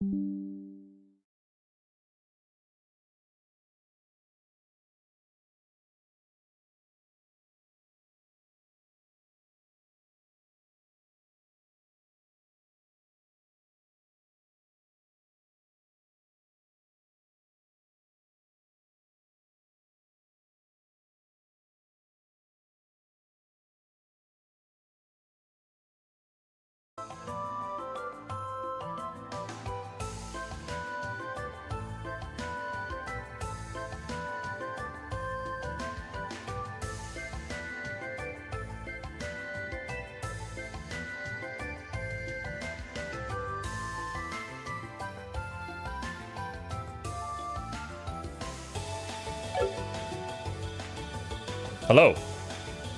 Hello.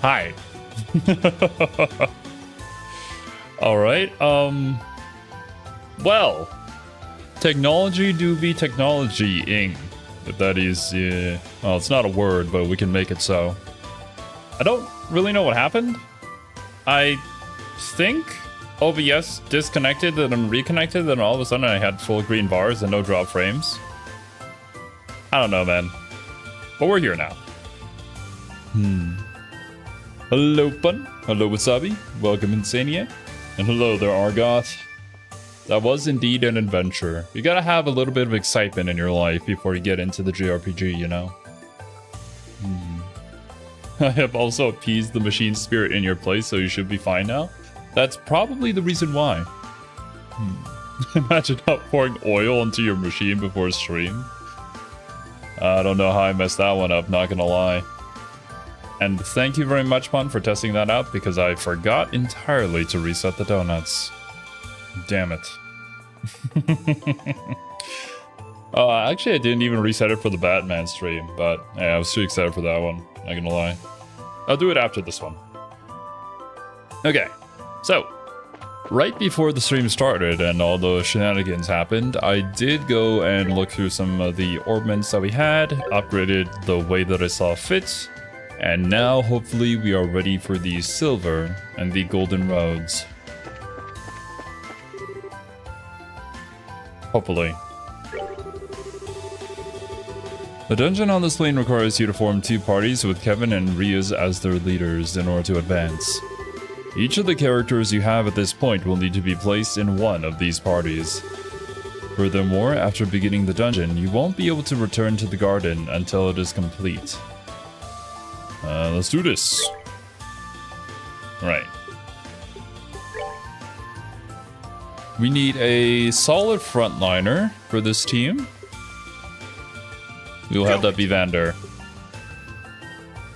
Hi. All right. Well, technology do be technology-ing. If that is, well, it's not a word, but we can make it so. I don't really know what happened. I think OBS disconnected and then reconnected, and all of a sudden I had full green bars and no drop frames. I don't know, man. But we're here now. Hello, Pun. Hello, Wasabi. Welcome, Insania. And hello there, Argoth. That was indeed an adventure. You gotta have a little bit of excitement in your life before you get into the JRPG, you know? I have also appeased the machine spirit in your place, so you should be fine now. That's probably the reason why. Imagine pouring oil into your machine before stream. I don't know how I messed that one up, not gonna lie. And thank you very much, Pun, for testing that out, because I forgot entirely to reset the donuts. Damn it. Actually, I didn't even reset it for the Batman stream, but yeah, I was too excited for that one, not gonna lie. I'll do it after this one. Okay, so, right before the stream started and all the shenanigans happened, I did go and look through some of the orbments that we had, upgraded the way that I saw fit, and now hopefully we are ready for the silver and the golden roads. Hopefully. The dungeon on this lane requires you to form 2 parties with Kevin and Ryuz as their leaders in order to advance. Each of the characters you have at this point will need to be placed in one of these parties. Furthermore, after beginning the dungeon, you won't be able to return to the garden until it is complete. Let's do this. Right. We need a solid frontliner for this team. We'll have that be Vander.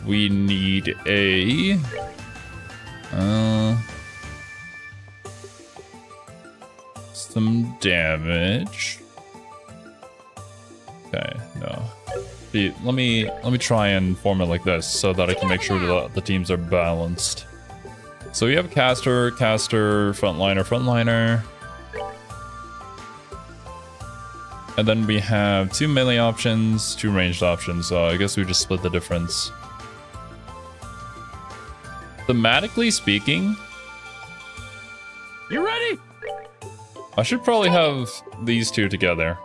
We need a... some damage. Okay, no. Let me try and form it like this so that I can make sure that the teams are balanced. So we have caster, frontliner. And then we have 2 melee options, 2 ranged options, so I guess we just split the difference. Thematically speaking... You ready? I should probably have these 2 together.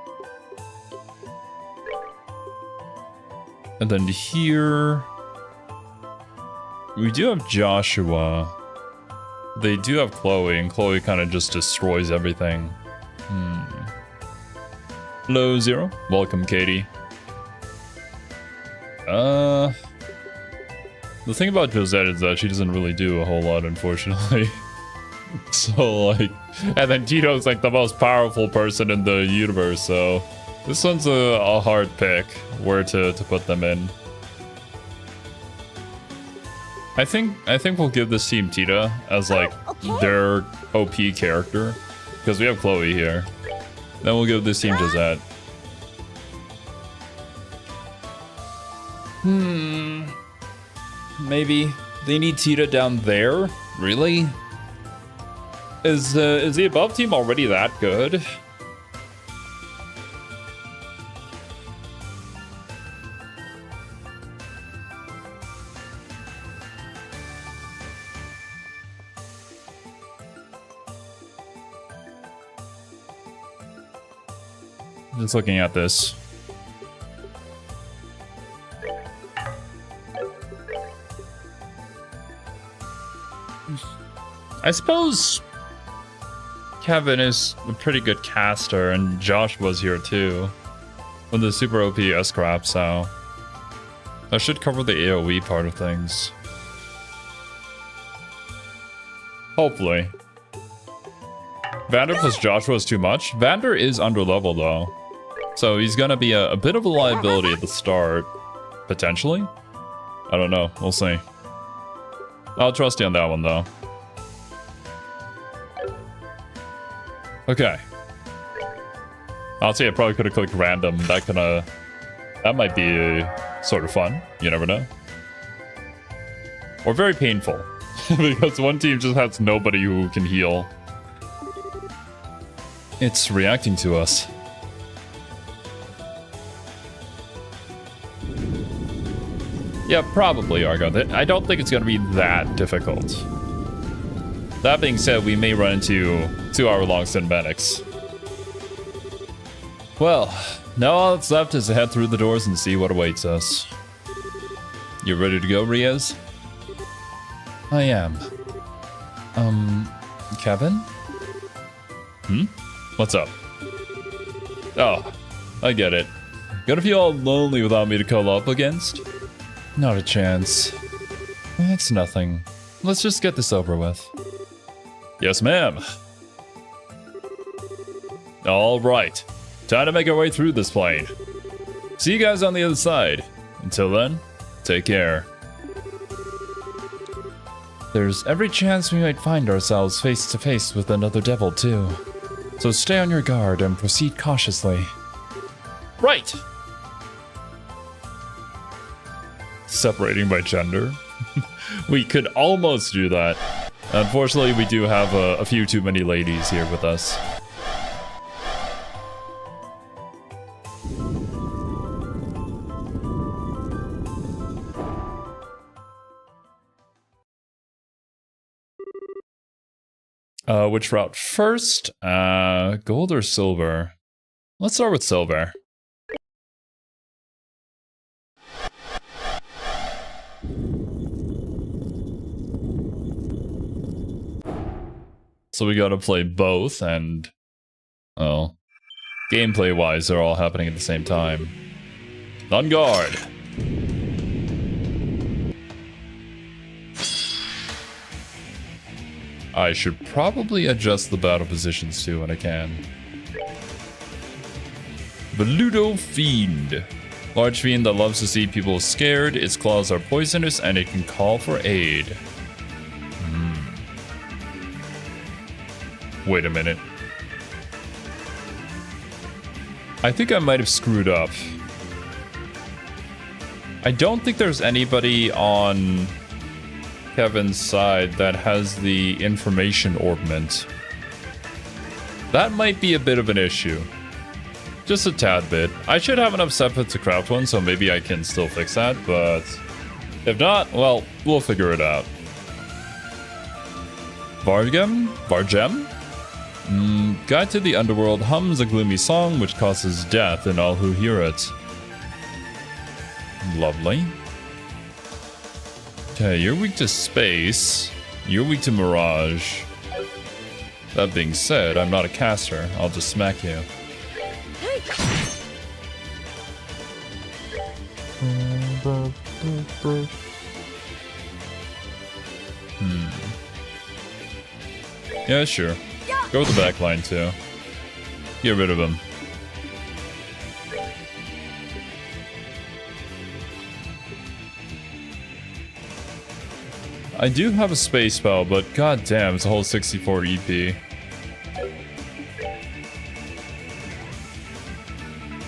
And then here... we do have Joshua. They do have Chloe, and Chloe kind of just destroys everything. Hello, Zero. Welcome, Katie. The thing about Josette is that she doesn't really do a whole lot, unfortunately. So, like... and then Tito's, like, the most powerful person in the universe, so... this one's a hard pick, where to put them in. I think we'll give this team Tita as, like, their OP character. Because we have Chloe here. Then we'll give this team Josette. Maybe. They need Tita down there? Really? Is the above team already that good? just looking at this. I suppose Kevin is a pretty good caster, and Josh was here too with the super OP S-Crap, so that should cover the AoE part of things. Hopefully. Vander plus Joshua is too much. Vander is under level though, so he's gonna be a bit of a liability at the start, potentially. I don't know, we'll see. I'll trust you on that one though. Okay. I'll say I probably could have clicked random. That might be sort of fun. You never know. Or very painful. Because one team just has nobody who can heal. It's reacting to us. Yeah, probably, Argo. I don't think it's going to be that difficult. That being said, we may run into 2-hour-long cinematics. Well, now all that's left is to head through the doors and see what awaits us. You ready to go, Riaz? I am. Kevin? What's up? Oh, I get it. Gonna feel all lonely without me to cuddle up against? Not a chance. It's nothing. Let's just get this over with. Yes, ma'am. All right. Time to make our way through this plane. See you guys on the other side. Until then, take care. There's every chance we might find ourselves face to face with another devil, too. So stay on your guard and proceed cautiously. Right! Separating by gender. We could almost do that. Unfortunately, we do have a few too many ladies here with us. Which route first? Gold or silver? Let's start with silver. So we gotta play both, and well, gameplay wise, they're all happening at the same time. On guard. I should probably adjust the battle positions too when I can. Beludo Fiend. Large fiend that loves to see people scared. Its claws are poisonous and it can call for aid. Wait a minute. I think I might have screwed up. I don't think there's anybody on Kevin's side that has the information orbment. That might be a bit of an issue. Just a tad bit. I should have enough seppa to craft one, so maybe I can still fix that, but if not, well, we'll figure it out. Vargem? Guide to the Underworld hums a gloomy song which causes death in all who hear it. Lovely. Okay, you're weak to space. You're weak to mirage. That being said, I'm not a caster. I'll just smack you. Yeah, sure. Go with the back line too. Get rid of him. I do have a space spell, but goddamn, it's a whole 64 EP.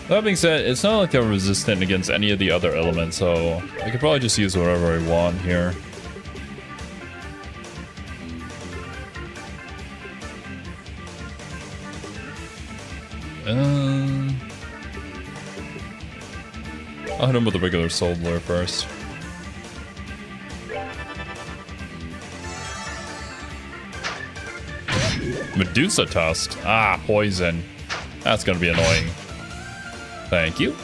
That being said, it's not like I'm resistant against any of the other elements, so I could probably just use whatever I want here. I'll hit him with a regular soul blur first. Medusa Tusk. Ah, poison. That's gonna be annoying. Thank you.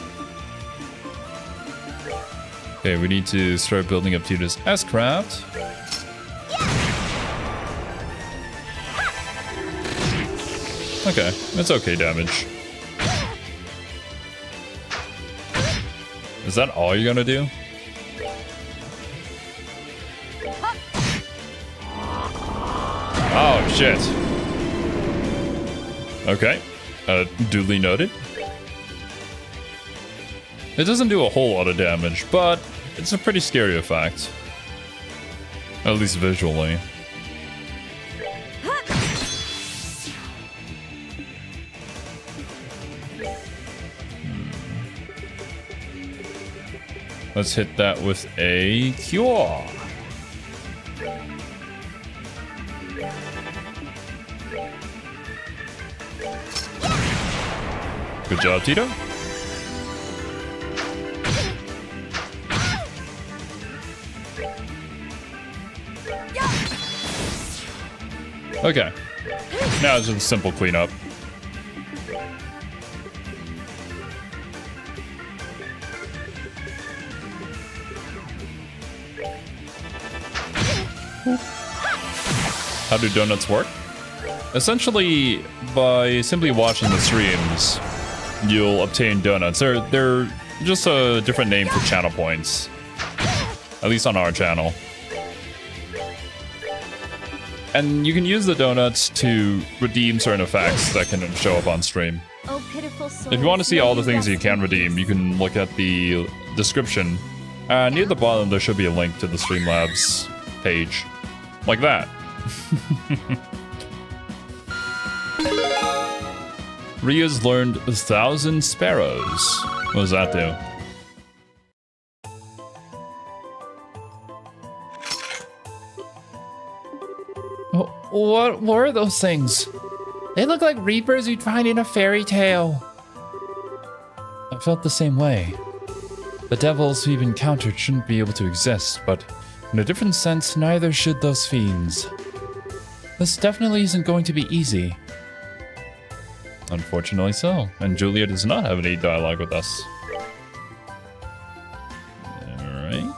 Okay, we need to start building up to this S-craft. Okay, that's okay damage. Is that all you're gonna do? Oh, shit. Okay. Duly noted. It doesn't do a whole lot of damage, but it's a pretty scary effect. At least visually. Let's hit that with a cure. Good job, Tito. Okay. Now it's just a simple cleanup. How do donuts work? Essentially, by simply watching the streams, you'll obtain donuts. They're just a different name for channel points. At least on our channel. And you can use the donuts to redeem certain effects that can show up on stream. Oh, pitiful soul. If you want to see all the things you can redeem, you can look at the description. Near the bottom, there should be a link to the Streamlabs page. Like that. Ria's learned 1,000 sparrows. What does that do? What were those things? They look like reapers you'd find in a fairy tale. I felt the same way. The devils we've encountered shouldn't be able to exist, but in a different sense, neither should those fiends. This definitely isn't going to be easy. Unfortunately so, and Julia does not have any dialogue with us. Alright.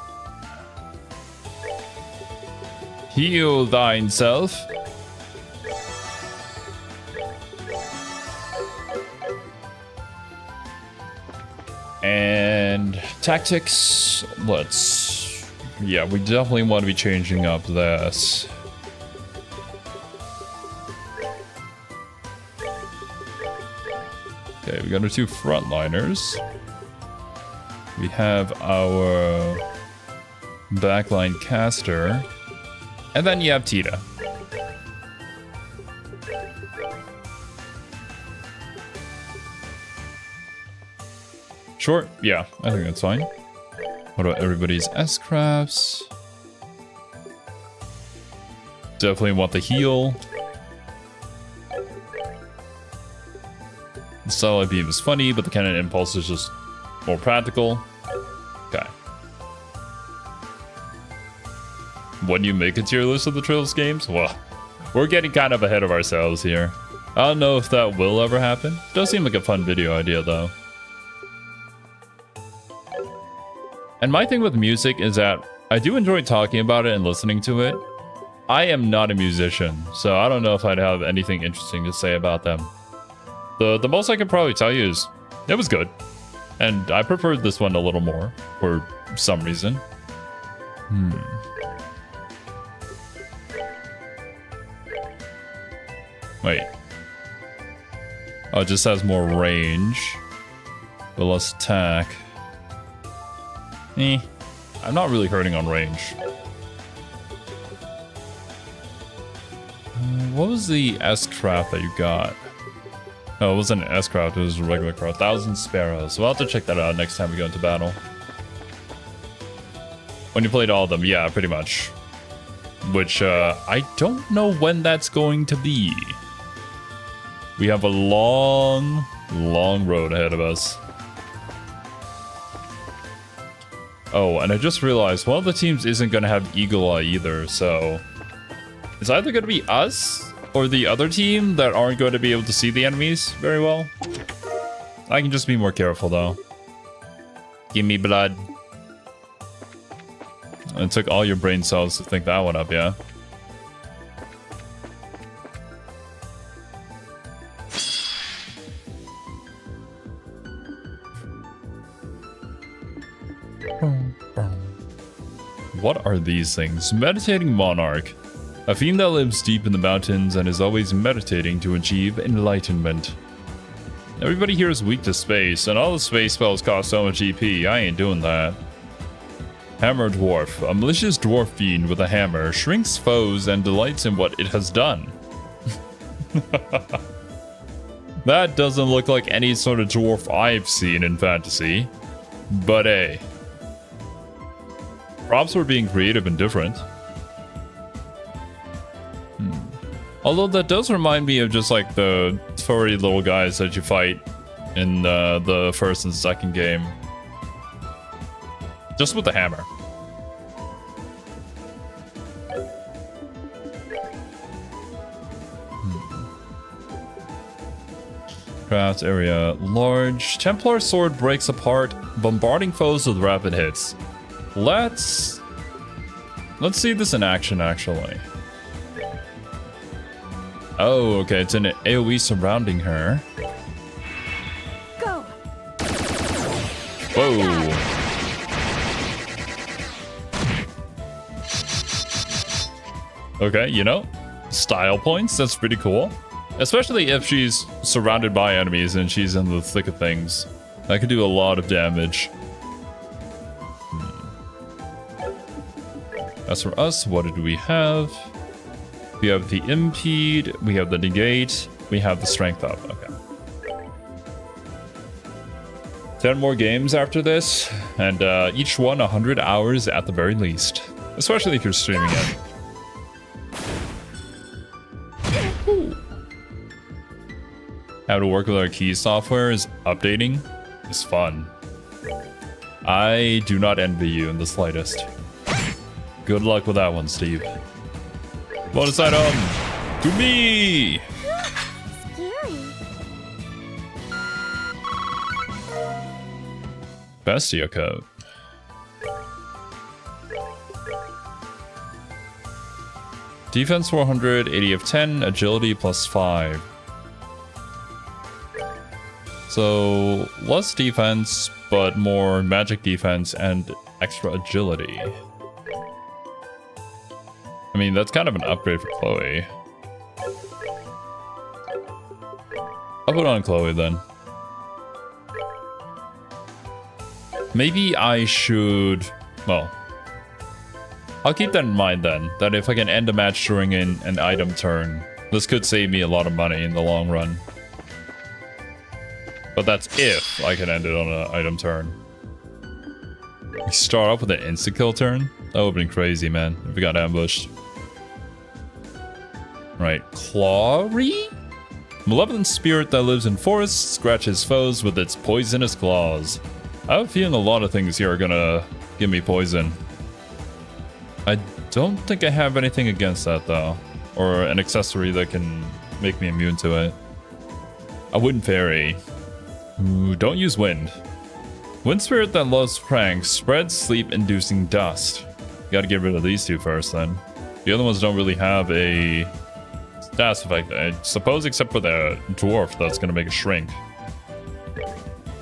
Heal thine self. And tactics, yeah, we definitely want to be changing up this. Okay, we got our two frontliners. We have our backline caster. And then you have Tita. Sure, yeah, I think that's fine. What about everybody's S-crafts? Definitely want the heal. The Starlight Beam is funny, but the Cannon Impulse is just more practical. Okay. When you make a tier list of the Trails games? Well, we're getting kind of ahead of ourselves here. I don't know if that will ever happen. Does seem like a fun video idea, though. And my thing with music is that I do enjoy talking about it and listening to it. I am not a musician, so I don't know if I'd have anything interesting to say about them. The most I could probably tell you is it was good. And I preferred this one a little more for some reason. Wait. Oh, it just has more range, but less attack. I'm not really hurting on range. What was the S-craft that you got? Oh, it wasn't an S-craft, it was a regular craft. 1,000 sparrows. We'll have to check that out next time we go into battle. When you played all of them, yeah, pretty much. Which, I don't know when that's going to be. We have a long, long road ahead of us. Oh, and I just realized one of the teams isn't going to have Eagle Eye either, so... It's either going to be us or the other team that aren't going to be able to see the enemies very well. I can just be more careful though. Give me blood. It took all your brain cells to think that one up, yeah? What are these things? Meditating monarch. A fiend that lives deep in the mountains and is always meditating to achieve enlightenment. Everybody here is weak to space, and all the space spells cost so much EP. I ain't doing that. Hammer Dwarf. A malicious dwarf fiend with a hammer shrinks foes and delights in what it has done. That doesn't look like any sort of dwarf I've seen in fantasy. But hey. Props for being creative and different. Although that does remind me of just like the furry little guys that you fight in the first and second game. Just with the hammer. Craft area large. Templar sword breaks apart, bombarding foes with rapid hits. Let's see this in action actually. Oh, okay, it's an AoE surrounding her. Go. Whoa. Okay, you know, style points, that's pretty cool. Especially if she's surrounded by enemies and she's in the thick of things. That could do a lot of damage. As for us, what did we have? We have the impede, we have the negate, we have the strength up. Okay. 10 more games after this, and each one 100 hours at the very least. Especially if you're streaming it. How to work with our key software is updating is fun. I do not envy you in the slightest. Good luck with that one, Steve. Bonus item to me. Scary. Bestia coat. Defense 400, 80 of 10, agility plus 5. So less defense, but more magic defense and extra agility. I mean, that's kind of an upgrade for Chloe. I'll put on Chloe then. Maybe I should... Well, I'll keep that in mind then. That if I can end a match during an item turn, this could save me a lot of money in the long run. But that's if I can end it on an item turn. We start off with an insta-kill turn? That would've been crazy, man, if we got ambushed. Right, Clawry? Malevolent spirit that lives in forests scratches foes with its poisonous claws. I have a feeling a lot of things here are gonna give me poison. I don't think I have anything against that though. Or an accessory that can make me immune to it. A wind fairy. Ooh, don't use wind. Wind spirit that loves pranks spreads sleep-inducing dust. Gotta get rid of these two first then. The other ones don't really have a status effect, I suppose, except for the dwarf that's gonna make it shrink.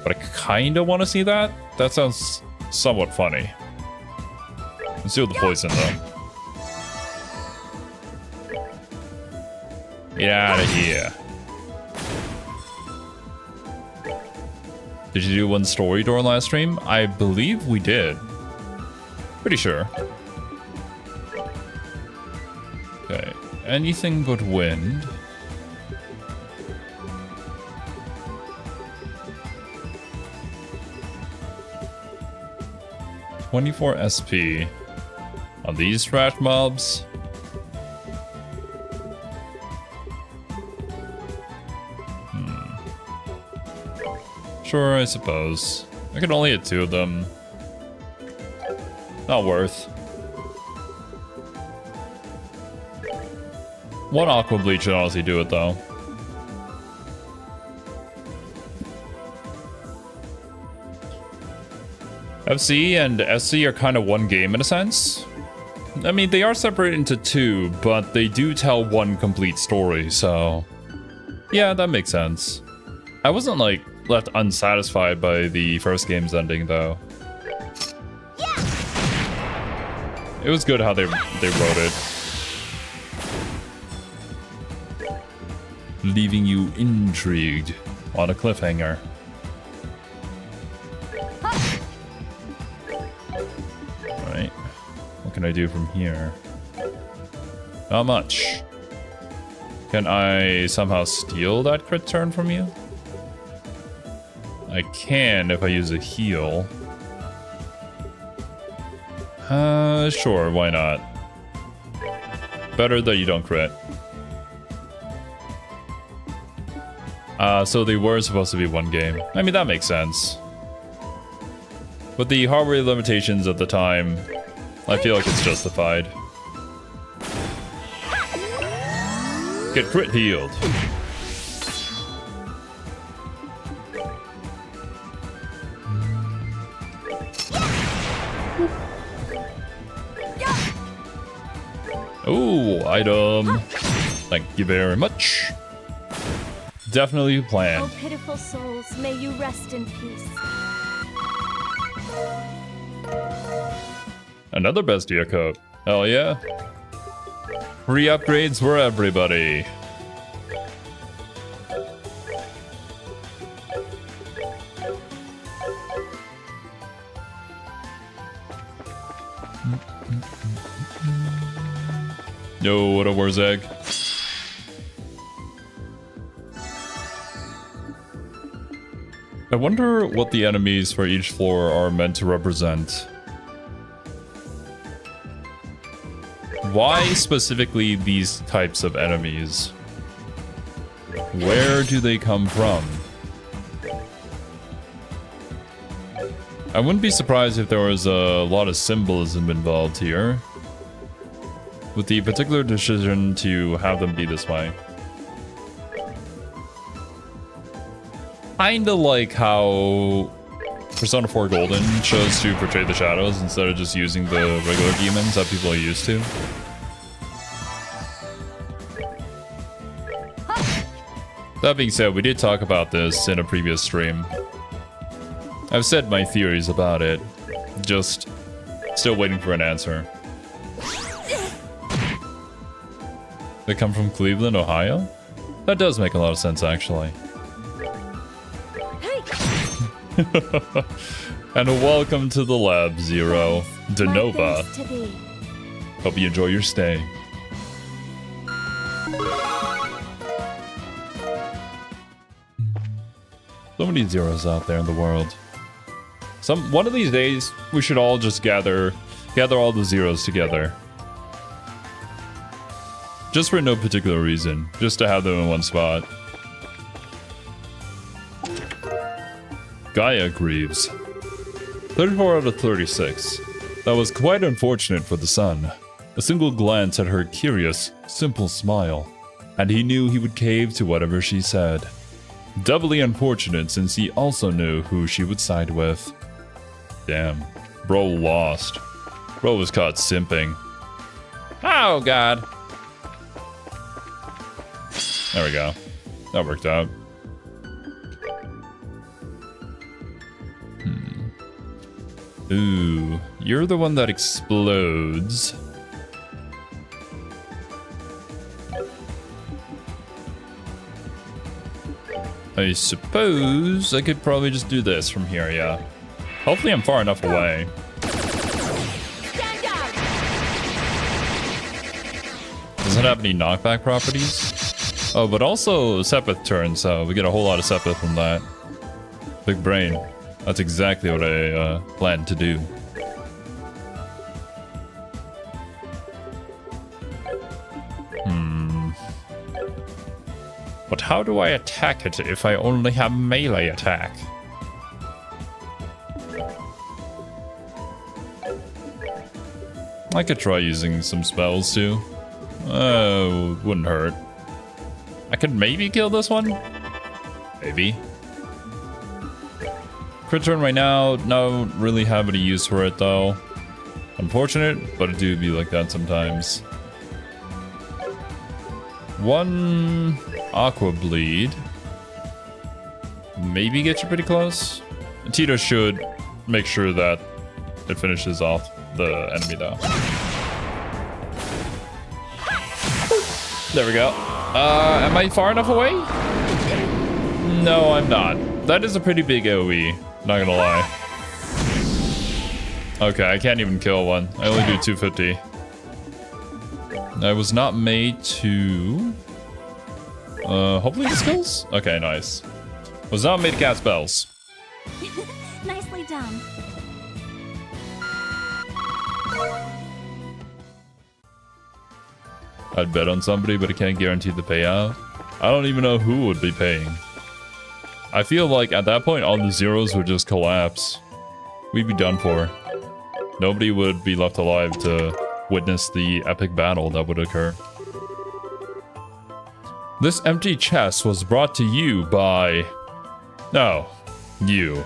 But I kinda wanna see that. That sounds somewhat funny. Let's do the poison though. Get out of here. Did you do one story door last stream? I believe we did. Pretty sure. Okay. Anything but wind. $24 SP. On these trash mobs? Sure, I suppose. I can only hit 2 of them. Not worth. One Aqua Bleach should honestly do it, though. FC and SC are kind of one game in a sense. I mean, they are separated into two, but they do tell one complete story, so... yeah, that makes sense. I wasn't, like, left unsatisfied by the first game's ending, though. It was good how they wrote it. Leaving you intrigued on a cliffhanger. Alright. What can I do from here? Not much. Can I somehow steal that crit turn from you? I can if I use a heal. Sure, why not? Better that you don't crit. So they were supposed to be one game. I mean, that makes sense. With the hardware limitations at the time, I feel like it's justified. Get crit healed. Ooh, item. Thank you very much. Definitely planned. Oh, pitiful souls, may you rest in peace. Another bestia coat. Hell yeah. Free upgrades for everybody. Yo, what a war's egg. I wonder what the enemies for each floor are meant to represent. Why specifically these types of enemies? Where do they come from? I wouldn't be surprised if there was a lot of symbolism involved here, with the particular decision to have them be this way. Kinda like how Persona 4 Golden chose to portray the shadows instead of just using the regular demons that people are used to. That being said, we did talk about this in a previous stream. I've said my theories about it, just still waiting for an answer. They come from Cleveland, Ohio? That does make a lot of sense, actually. And welcome to the lab, Zero. Denova. Hope you enjoy your stay. So many zeros out there in the world. One of these days, we should all just gather all the zeros together. Just for no particular reason, just to have them in one spot. Gaia grieves. 34 out of 36. That was quite unfortunate for the sun. A single glance at her curious, simple smile, and he knew he would cave to whatever she said. Doubly unfortunate since he also knew who she would side with. Damn. Bro lost. Bro was caught simping. Oh god. There we go. That worked out. Ooh, you're the one that explodes. I suppose I could probably just do this from here, yeah. Hopefully I'm far enough away. Doesn't have any knockback properties. Oh, but also Sepith turn, so we get a whole lot of Sepith from that. Big brain. That's exactly what I planned to do. But how do I attack it if I only have melee attack? I could try using some spells too. Oh, wouldn't hurt. I could maybe kill this one? Maybe. Crit turn right now, don't really have any use for it though. Unfortunate, but it do be like that sometimes. One Aqua Bleed. Maybe get you pretty close. Tito should make sure that it finishes off the enemy though. There we go. Am I far enough away? No, I'm not. That is a pretty big AoE, not gonna lie. Okay, I can't even kill one. I only do 250. I was not made to... hopefully it skills? Okay, nice. Was not made to cast spells. Nicely done. I'd bet on somebody, but I can't guarantee the payout. I don't even know who would be paying. I feel like at that point, all the zeros would just collapse. We'd be done for. Nobody would be left alive to witness the epic battle that would occur. This empty chest was brought to you by... No, you.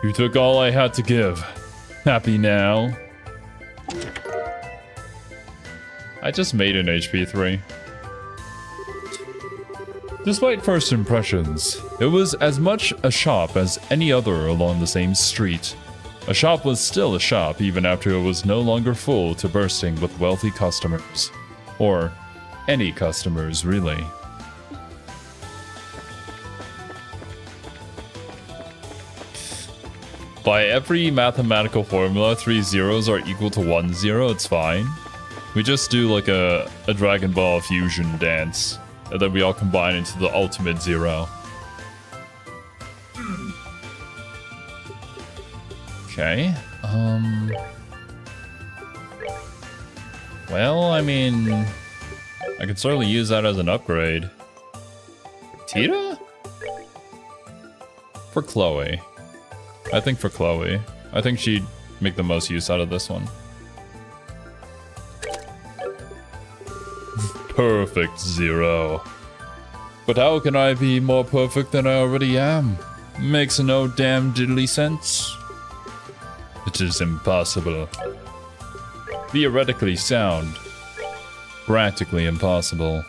You took all I had to give. Happy now? I just made an HP 3. Despite first impressions, it was as much a shop as any other along the same street. A shop was still a shop even after it was no longer full to bursting with wealthy customers. Or any customers, really. By every mathematical formula, 3 zeros are equal to 1 zero, it's fine. We just do like a Dragon Ball fusion dance. And then we all combine into the ultimate zero. Okay. Well, I mean... I could certainly use that as an upgrade. Tita? For Chloe. I think for Chloe. I think she'd make the most use out of this one. Perfect zero. But how can I be more perfect than I already am? Makes no damn diddly sense. It is impossible. Theoretically sound. Practically impossible.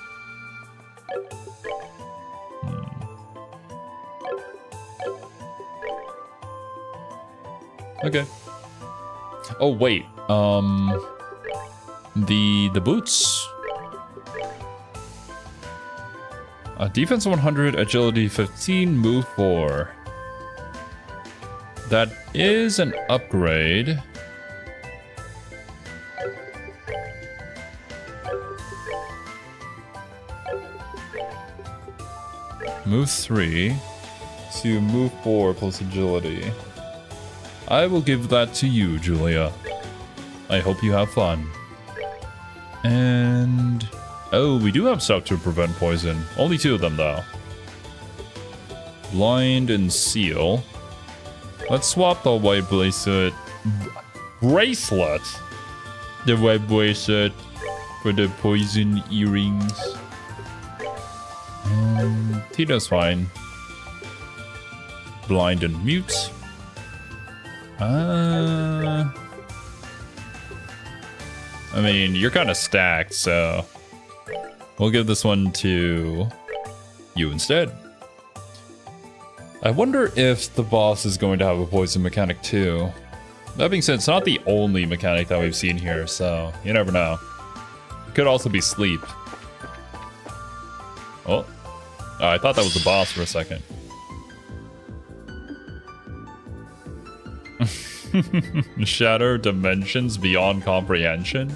Okay. Oh wait. The boots. Defense 100, agility 15, move 4. That is an upgrade. Move 3 to move 4 plus agility. I will give that to you, Julia. I hope you have fun. And... oh, we do have stuff to prevent poison. Only 2 of them, though. Blind and Seal. Let's swap the white bracelet. Bracelet? The white bracelet for the poison earrings. Tito's fine. Blind and Mute. I mean, you're kind of stacked, so... we'll give this one to you instead. I wonder if the boss is going to have a poison mechanic too. That being said, it's not the only mechanic that we've seen here, so you never know. It could also be sleep. Oh, I thought that was the boss for a second. Shatter dimensions beyond comprehension.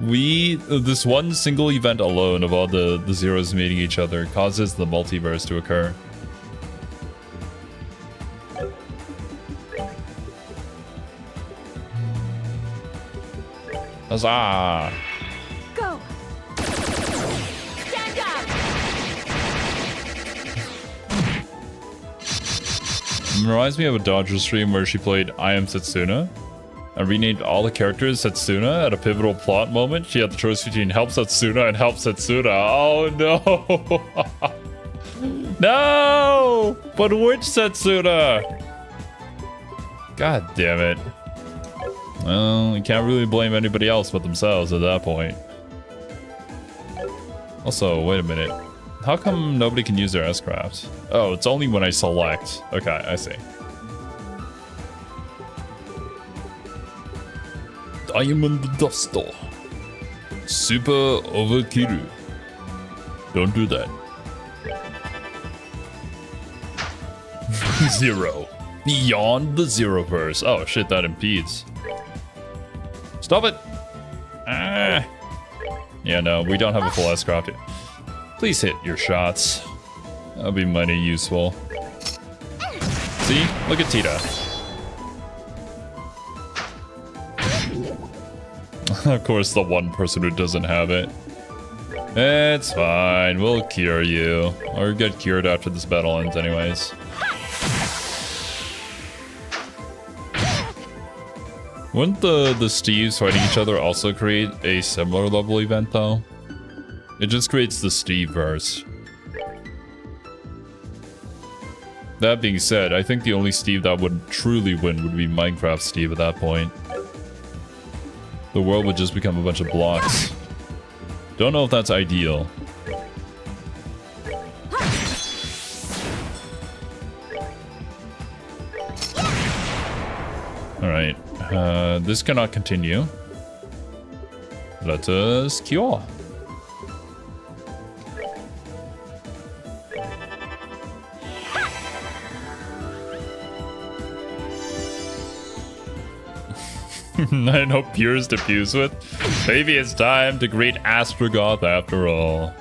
This one single event alone of all the zeros meeting each other causes the multiverse to occur. Huzzah! Go! Stand up! Reminds me of a Dodger stream where she played I Am Setsuna and renamed all the characters Setsuna at a pivotal plot moment. She had the choice between Help Setsuna and Help Setsuna. Oh no! No! But which Setsuna? God damn it. Well, you can't really blame anybody else but themselves at that point. Also, wait a minute. How come nobody can use their S-Craft? Oh, it's only when I select. Okay, I see. Diamond Duster. Super Overkill. Don't do that. 0. Beyond the Zeroverse. Oh shit, that impedes. Stop it! Ah. Yeah, no, we don't have a full S-Craft yet. Please hit your shots. That'll be mighty useful. See? Look at Tita. Of course, the one person who doesn't have it. It's fine. We'll cure you. Or get cured after this battle ends anyways. Wouldn't the Steves fighting each other also create a similar level event though? It just creates the Steve-verse. That being said, I think the only Steve that would truly win would be Minecraft Steve at that point. The world would just become a bunch of blocks. Don't know if that's ideal. Alright, this cannot continue. Let us cure. I know Pures to fuse with. Maybe it's time to greet Astrogoth after all.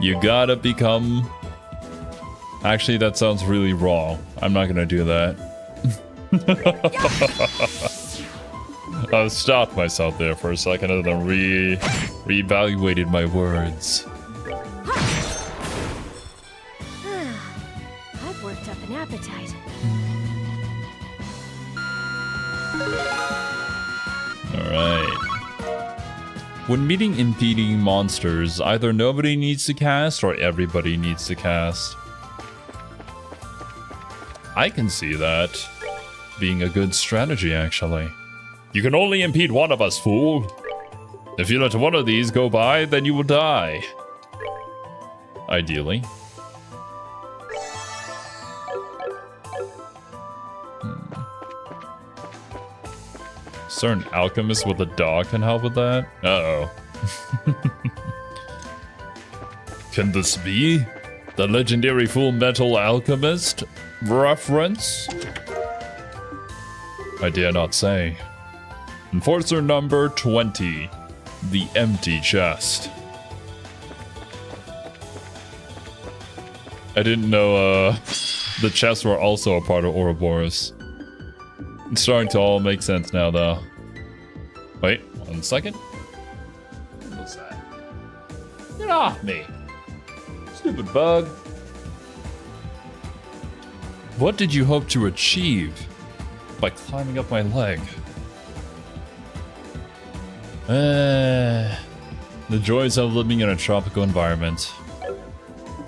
You gotta become... Actually, that sounds really wrong. I'm not gonna do that. I stopped myself there for a second and then reevaluated my words. I've worked up an appetite. Alright. When meeting impeding monsters, either nobody needs to cast or everybody needs to cast. I can see that being a good strategy, actually. You can only impede one of us, fool. If you let one of these go by, then you will die. Ideally. Certain alchemist with a dog can help with that? Uh-oh. Can this be the legendary Full Metal Alchemist reference? I dare not say. Enforcer number 20. The empty chest. I didn't know the chests were also a part of Ouroboros. It's starting to all make sense now, though. Wait, 1 second. What's that? Get off me! Stupid bug. What did you hope to achieve by climbing up my leg? The joys of living in a tropical environment.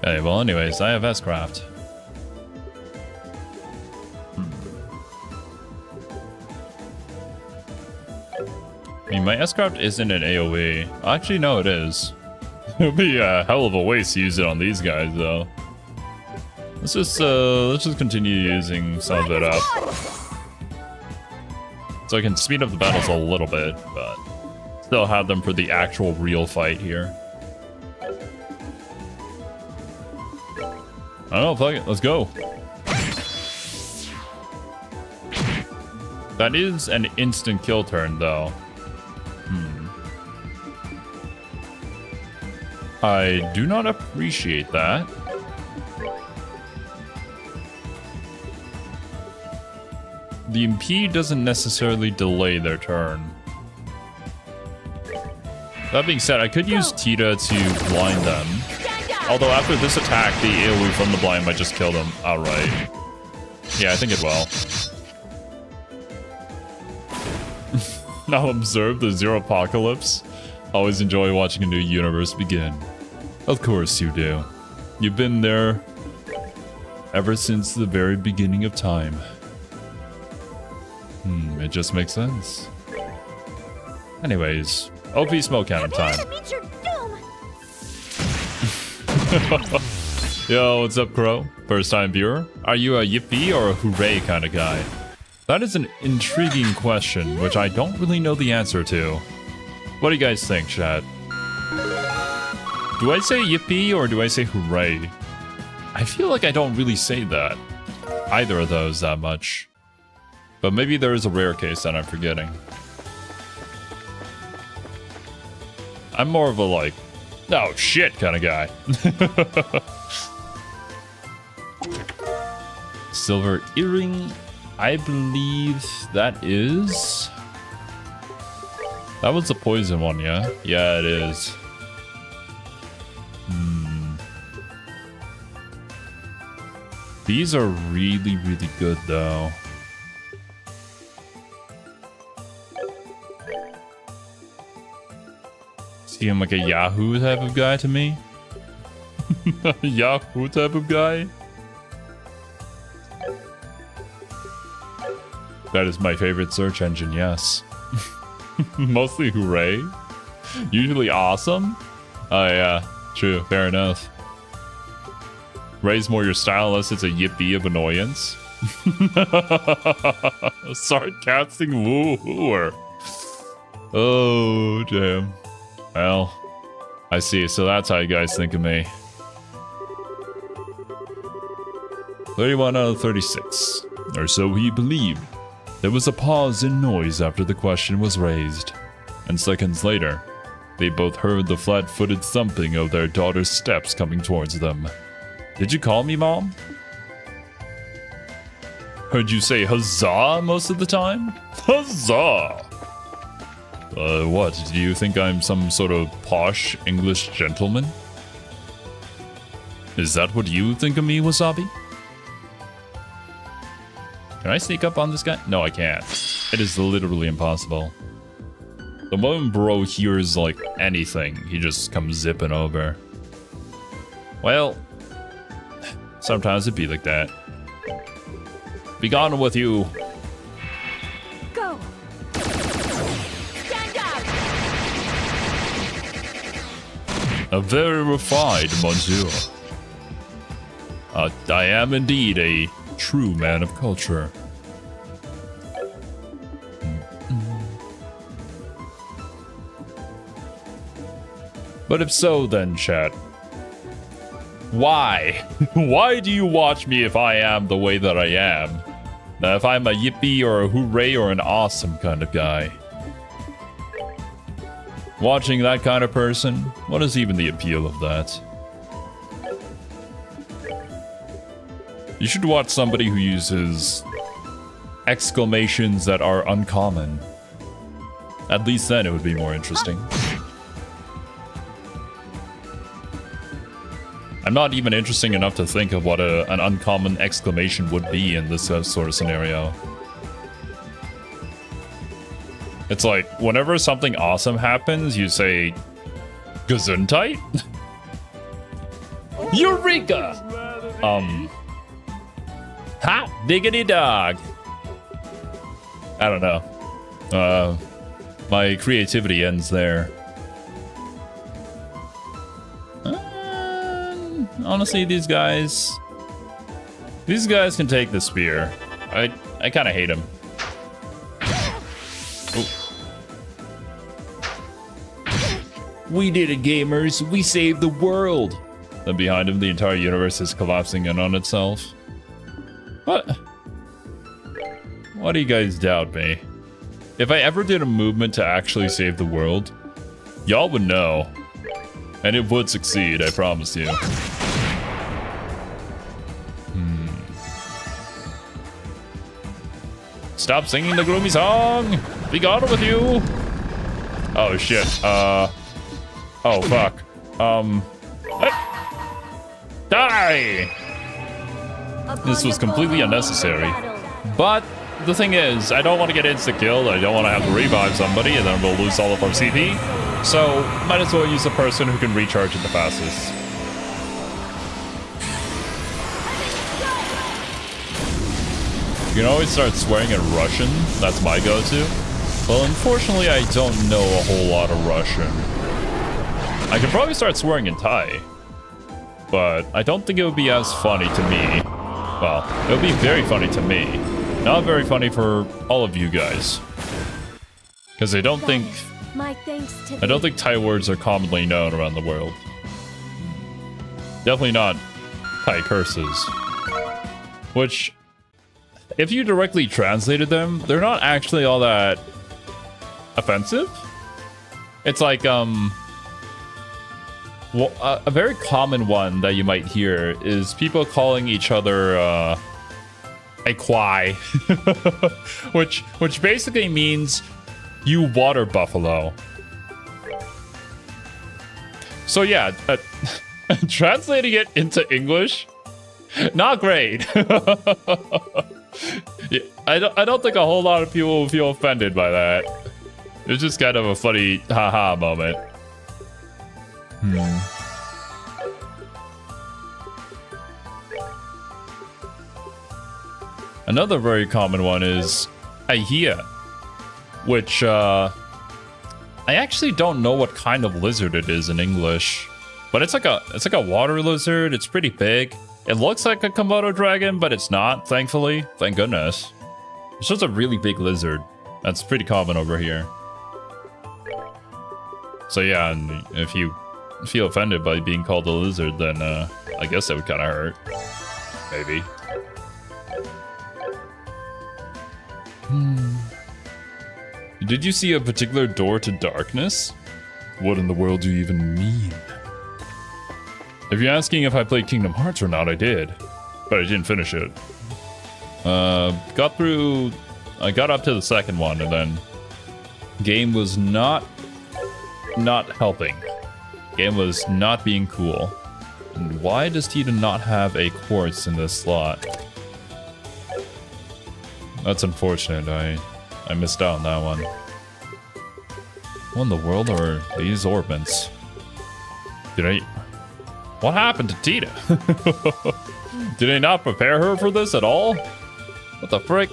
Hey, well anyways, I have S-Craft. I mean, my S-Craft isn't an AoE. Actually, no, it is. It'll be a hell of a waste to use it on these guys, though. Let's just continue using some of it up. So I can speed up the battles a little bit, but still have them for the actual real fight here. I don't know, fuck it, let's go. That is an instant kill turn, though. I do not appreciate that. The impede doesn't necessarily delay their turn. That being said, I could use Tita to blind them. Although after this attack, the AoE from the blind might just kill them outright. Yeah, I think it will. Now observe the Zero Apocalypse. Always enjoy watching a new universe begin. Of course you do. You've been there ever since the very beginning of time. It just makes sense. Anyways, OP smoke cannon time. Prepare to meet your doom. Yo, what's up, Crow? First time viewer? Are you a yippee or a hooray kind of guy? That is an intriguing question, which I don't really know the answer to. What do you guys think, chat? Do I say yippee or do I say hooray? I feel like I don't really say that. Either of those that much. But maybe there is a rare case that I'm forgetting. I'm more of a like, oh shit kind of guy. Silver earring, I believe that is... That was the poison one, yeah? Yeah, it is. These are really, really good though. Seem like a Yahoo type of guy to me. Yahoo type of guy? That is my favorite search engine, yes. Mostly hooray. Usually awesome. Oh yeah, true, fair enough. Raise more your style unless it's a yippee of annoyance. Sarcastic woo-hooer. Oh, damn. Well, I see. So that's how you guys think of me. 31 out of 36. Or so he believed. There was a pause in noise after the question was raised. And seconds later, they both heard the flat-footed thumping of their daughter's steps coming towards them. Did you call me, Mom? Heard you say huzzah most of the time? Huzzah! What? Do you think I'm some sort of posh English gentleman? Is that what you think of me, Wasabi? Can I sneak up on this guy? No, I can't. It is literally impossible. The moment bro hears, like, anything, he just comes zipping over. Well, sometimes it be like that. Be gone with you. Go. Stand down. A very refined monsieur. I am indeed a true man of culture. But if so, then, chat, why? Why do you watch me if I am the way that I am? Now, if I'm a yippee or a hooray or an awesome kind of guy. Watching that kind of person, what is even the appeal of that? You should watch somebody who uses exclamations that are uncommon. At least then it would be more interesting. I'm not even interesting enough to think of what an uncommon exclamation would be in this sort of scenario. It's like, whenever something awesome happens, you say, Gesundheit? Eureka! Hot diggity dog. I don't know. My creativity ends there. Honestly, these guys can take the spear. I kind of hate them. We did it, gamers. We saved the world. Then behind him, the entire universe is collapsing in on itself. What? Why do you guys doubt me? If I ever did a movement to actually save the world, y'all would know. And it would succeed, I promise you. Stop singing the gloomy song! Be gone with you! Oh shit, oh fuck. Die! This was completely unnecessary. But the thing is, I don't want to get insta-killed, I don't want to have to revive somebody, and then we'll lose all of our CP. So, might as well use the person who can recharge it the fastest. You can always start swearing in Russian. That's my go-to. Well, unfortunately, I don't know a whole lot of Russian. I could probably start swearing in Thai, but I don't think it would be as funny to me. Well, it would be very funny to me. Not very funny for all of you guys. Because I don't think My thanks to I don't think Thai words are commonly known around the world. Definitely not Thai curses. Which, if you directly translated them, they're not actually all that offensive. It's like, well, a very common one that you might hear is people calling each other, a kwai. which basically means you water buffalo. So yeah, translating it into English, not great. Yeah, I don't think a whole lot of people will feel offended by that. It's just kind of a funny haha moment. Another very common one is ahia, which I actually don't know what kind of lizard it is in English, but it's like a water lizard. It's pretty big. It looks like a Komodo dragon, but it's not, thankfully. Thank goodness. It's just a really big lizard. That's pretty common over here. So yeah, and if you feel offended by being called a lizard, then I guess that would kind of hurt. Maybe. Did you see a particular door to darkness? What in the world do you even mean? If you're asking if I played Kingdom Hearts or not, I did. But I didn't finish it. I got up to the second one, and then game was not helping. Game was not being cool. And why does Tita not have a quartz in this slot? That's unfortunate. I missed out on that one. What in the world are these orbments? What happened to Tita? Did I not prepare her for this at all? What the frick?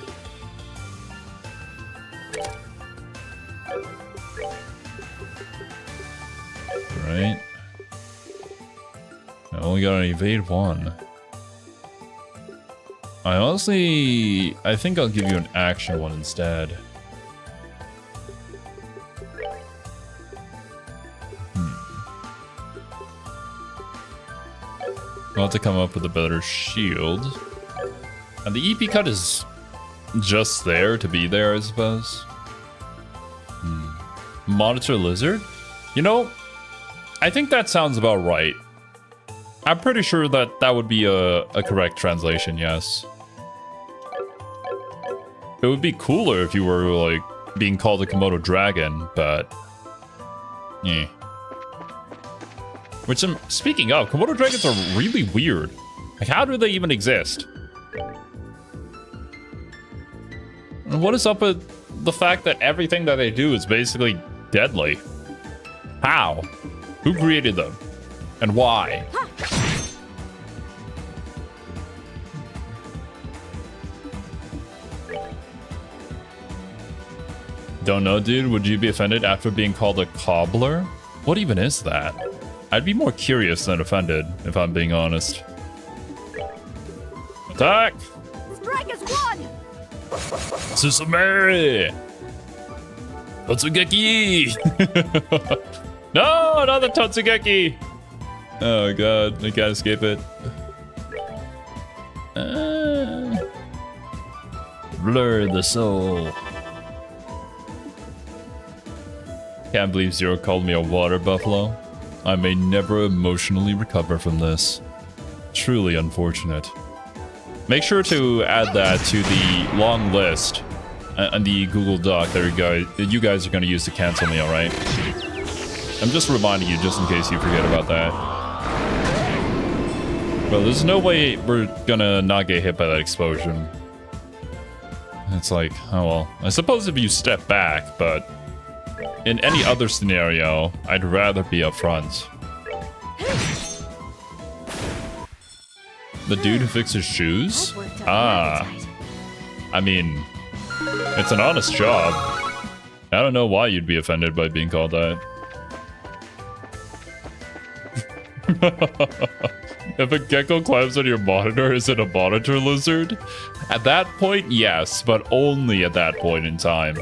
Right. I only got an evade one. I think I'll give you an action one instead. I'll have to come up with a better shield. And the EP cut is just there to be there, I suppose. Monitor lizard? You know, I think that sounds about right. I'm pretty sure that that would be a correct translation, yes. It would be cooler if you were, like, being called a Komodo dragon, but... yeah. Which, speaking of, Komodo dragons are really weird. Like, how do they even exist? And what is up with the fact that everything that they do is basically deadly? How? Who created them? And why? Don't know, dude. Would you be offended after being called a cobbler? What even is that? I'd be more curious than offended, if I'm being honest. Attack! Strike is one! Susamari! Totsugeki! No, not the Totsugeki! Oh god, I can't escape it. Blur the soul. Can't believe Zero called me a water buffalo. I may never emotionally recover from this. Truly unfortunate. Make sure to add that to the long list and the Google Doc that you guys are going to use to cancel me, alright? I'm just reminding you just in case you forget about that. Well, there's no way we're gonna not get hit by that explosion. It's like, oh well. I suppose if you step back, but... in any other scenario, I'd rather be up front. The dude who fixes shoes? Ah. I mean, it's an honest job. I don't know why you'd be offended by being called that. If a gecko climbs on your monitor, is it a monitor lizard? At that point, yes, but only at that point in time.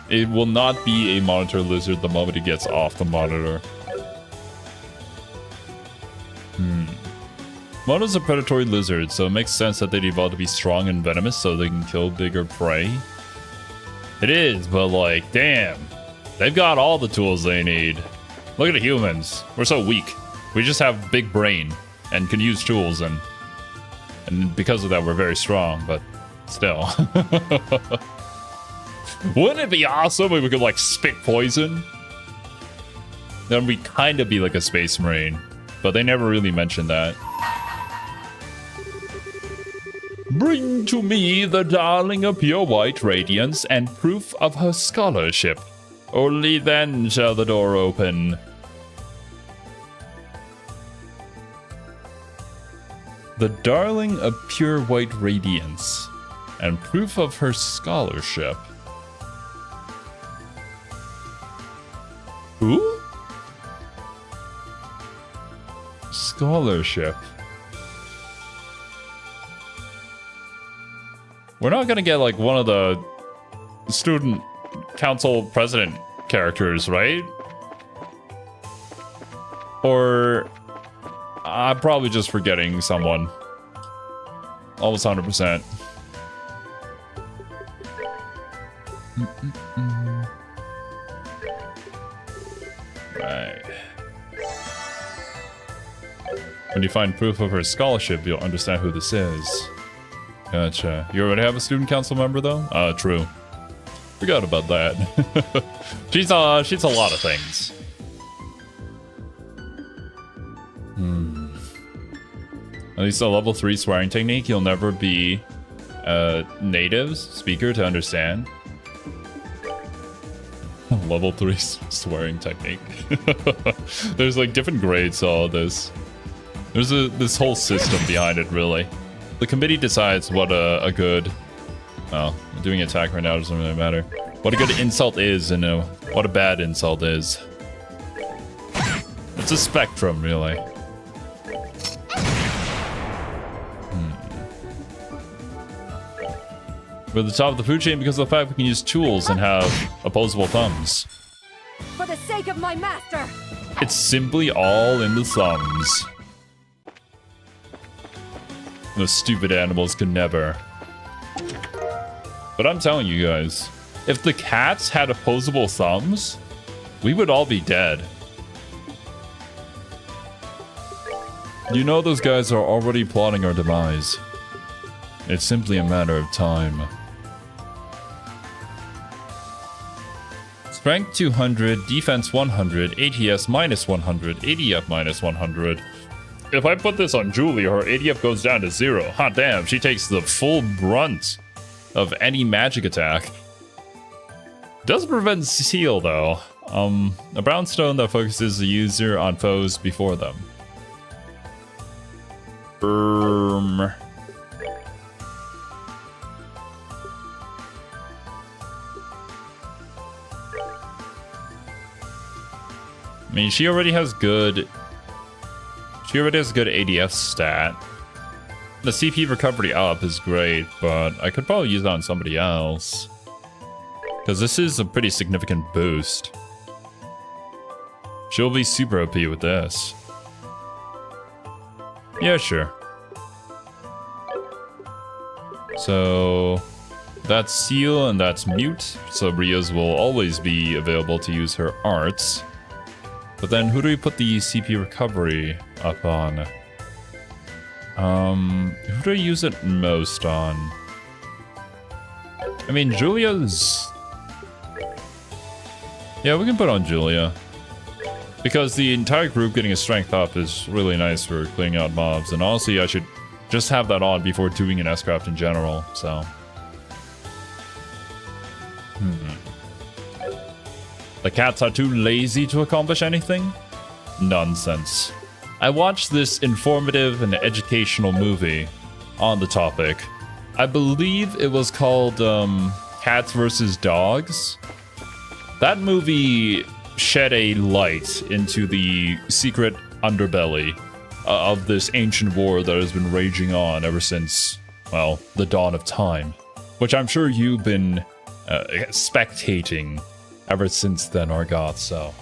It will not be a monitor lizard the moment it gets off the monitor. Monos are predatory lizards, so it makes sense that they'd evolve to be strong and venomous so they can kill bigger prey. It is, but like, damn. They've got all the tools they need. Look at the humans. We're so weak. We just have big brain and can use tools, and because of that we're very strong, but still. Wouldn't it be awesome if we could like spit poison? Then we'd kind of be like a space marine, but they never really mentioned that. Bring to me the darling of pure white radiance and proof of her scholarship. Only then shall the door open. The darling of pure white radiance and proof of her scholarship. Who? Scholarship. We're not gonna get like one of the student council president characters, right? Or I'm probably just forgetting someone. Almost 100%. Right. When you find proof of her scholarship, you'll understand who this is. Gotcha. You already have a student council member, though? True. Forgot about that. She's a lot of things. At least a level 3 swearing technique, you'll never be a native speaker to understand. Level 3 swearing technique. There's like different grades to all this. There's this whole system behind it, really. The committee decides what a good... Oh, doing attack right now doesn't really matter. What a good insult is and what a bad insult is. It's a spectrum, really. We're at the top of the food chain because of the fact we can use tools and have opposable thumbs. For the sake of my master! It's simply all in the thumbs. Those stupid animals could never. But I'm telling you guys, if the cats had opposable thumbs, we would all be dead. You know those guys are already plotting our demise. It's simply a matter of time. Strength 200, defense 100, ATS minus 100, ADF minus 100. If I put this on Julie, her ADF goes down to 0. Hot damn, she takes the full brunt of any magic attack. Does prevent seal though. A brownstone that focuses the user on foes before them. I mean, she already has good ADF stat. The CP recovery up is great, but I could probably use that on somebody else. Because this is a pretty significant boost. She'll be super OP with this. Yeah, sure. So that's seal and that's mute. So Ria's will always be available to use her arts. But then who do we put the CP recovery up on? Who do I use it most on? I mean, Julia's... Yeah, we can put on Julia. Because the entire group getting a strength up is really nice for clearing out mobs. And honestly, I should just have that on before doing an S-Craft in general, so... The cats are too lazy to accomplish anything? Nonsense. I watched this informative and educational movie on the topic I believe it was called Cats vs. Dogs. That movie shed a light into the secret underbelly of this ancient war that has been raging on ever since, well, the dawn of time, which I'm sure you've been spectating ever since then, Argoth, so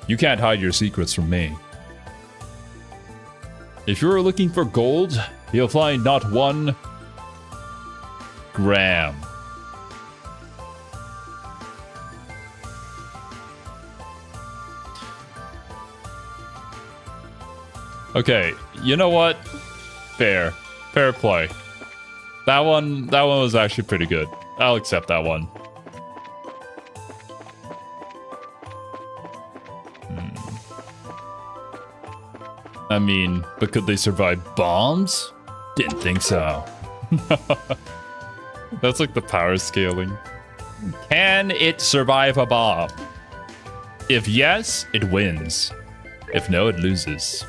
you can't hide your secrets from me. If you're looking for gold, you'll find not 1 gram. Okay, you know what? Fair play. That one was actually pretty good. I'll accept that one. I mean, but could they survive bombs? Didn't think so. That's like the power scaling. Can it survive a bomb? If yes, it wins. If no, it loses.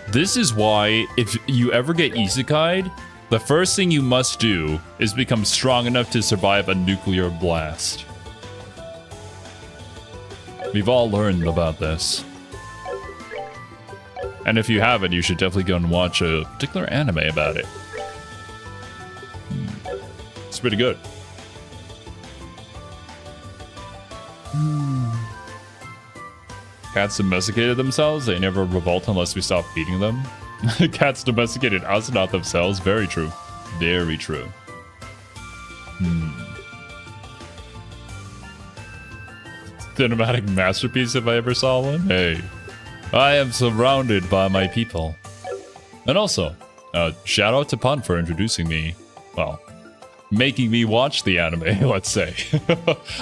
This is why, if you ever get isekai'd, the first thing you must do is become strong enough to survive a nuclear blast. We've all learned about this. And if you haven't, you should definitely go and watch a particular anime about it. It's pretty good. Cats domesticated themselves, they never revolt unless we stop feeding them. Cats domesticated us, not themselves. Very true. Very true. Cinematic masterpiece if I ever saw one. Hey, I am surrounded by my people. And also, shout out to Pun for introducing me, well, making me watch the anime, let's say.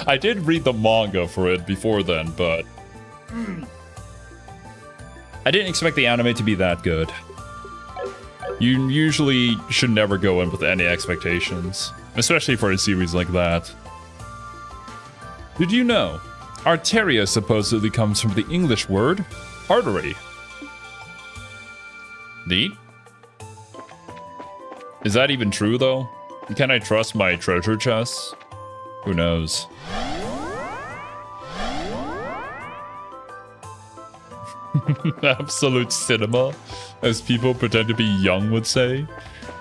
I did read the manga for it before then, but I didn't expect the anime to be that good. You usually should never go in with any expectations, especially for a series like that. Did you know arteria supposedly comes from the English word artery? Neat. Is that even true though? Can I trust my treasure chests? Who knows? Absolute cinema, as people pretend to be young would say.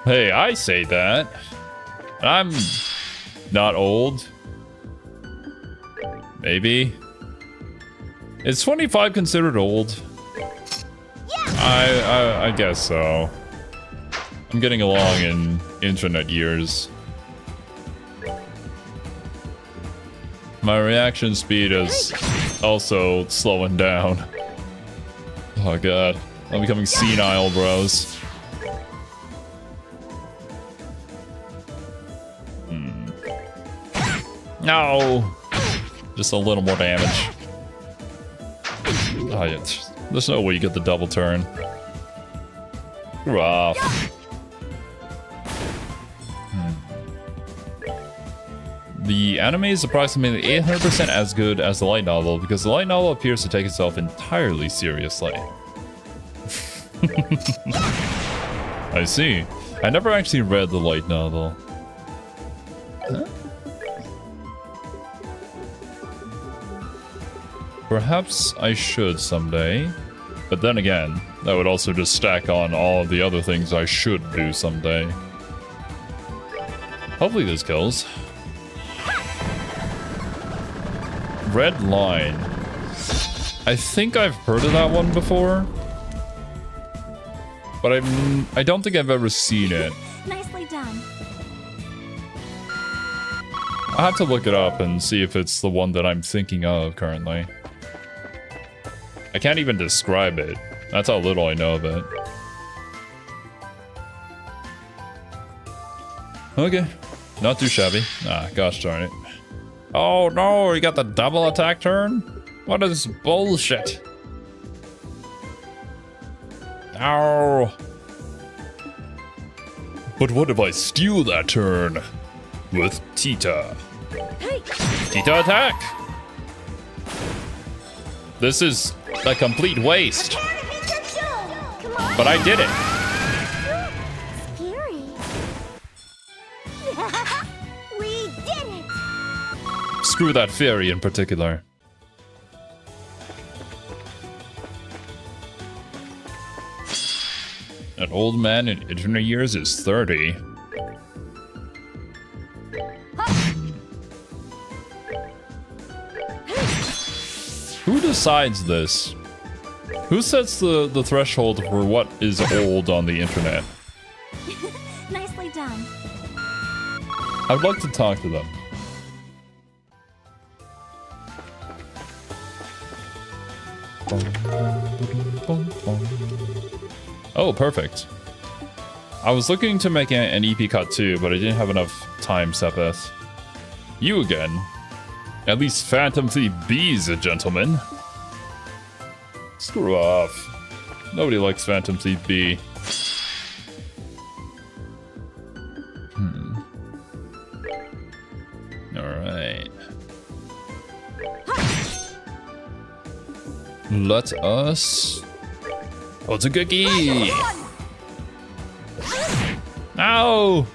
Hey, I say that. I'm not old. Maybe. Is 25 considered old? I guess so. I'm getting along in internet years. My reaction speed is also slowing down. Oh god, I'm becoming senile, bros. No! Just a little more damage. Oh yeah, there's no way you get the double turn. Rough. The anime is approximately 800% as good as the light novel because the light novel appears to take itself entirely seriously. I see. I never actually read the light novel. Huh? Perhaps I should someday. But then again, that would also just stack on all of the other things I should do someday. Hopefully this kills. Red line. I think I've heard of that one before. But I don't think I've ever seen it. Nicely done. I'll have to look it up and see if it's the one that I'm thinking of currently. I can't even describe it. That's how little I know of it. Okay. Not too shabby. Ah, gosh darn it. Oh no, you got the double attack turn? What is bullshit? Ow. But what if I steal that turn? With Tita. Hey. Tita attack! This is a complete waste. But I did it. We did it! Screw that fairy in particular. An old man in internet years is 30. Who decides this? Who sets the threshold for what is old on the internet? Nicely done. I'd like to talk to them. Oh, perfect. I was looking to make an EP cut too, but I didn't have enough time, Sepeth. You again. At least Phantom Thief B's a gentleman. Screw off. Nobody likes Phantom Thief B. Alright. Let us... Oh, it's a cookie! Ow!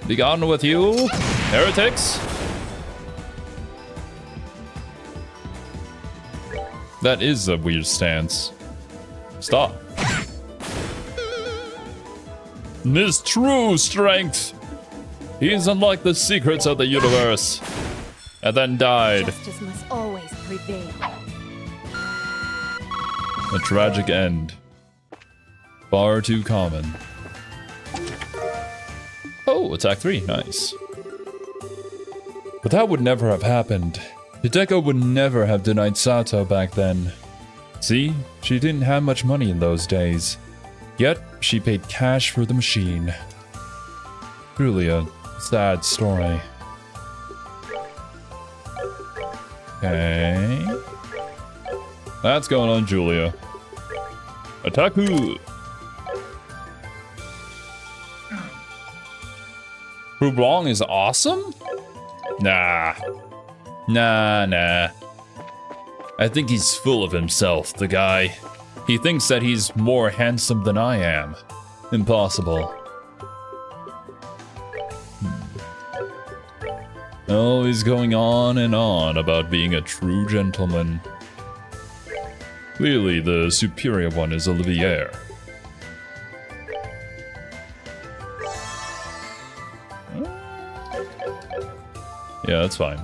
Be gone with you, heretics! That is a weird stance. Stop. His true strength! He is unlocked the secrets of the universe. And then died. Justice must always prevail. A tragic end. Far too common. Oh, attack 3, nice. But that would never have happened. Hideko would never have denied Sato back then. See, she didn't have much money in those days. Yet, she paid cash for the machine. Truly a sad story. Okay. That's going on Julia. Attack-oo! Hublong is awesome? Nah. Nah. I think he's full of himself, the guy. He thinks that he's more handsome than I am. Impossible. Oh, he's going on and on about being a true gentleman. Clearly, the superior one is Olivier. Yeah, that's fine.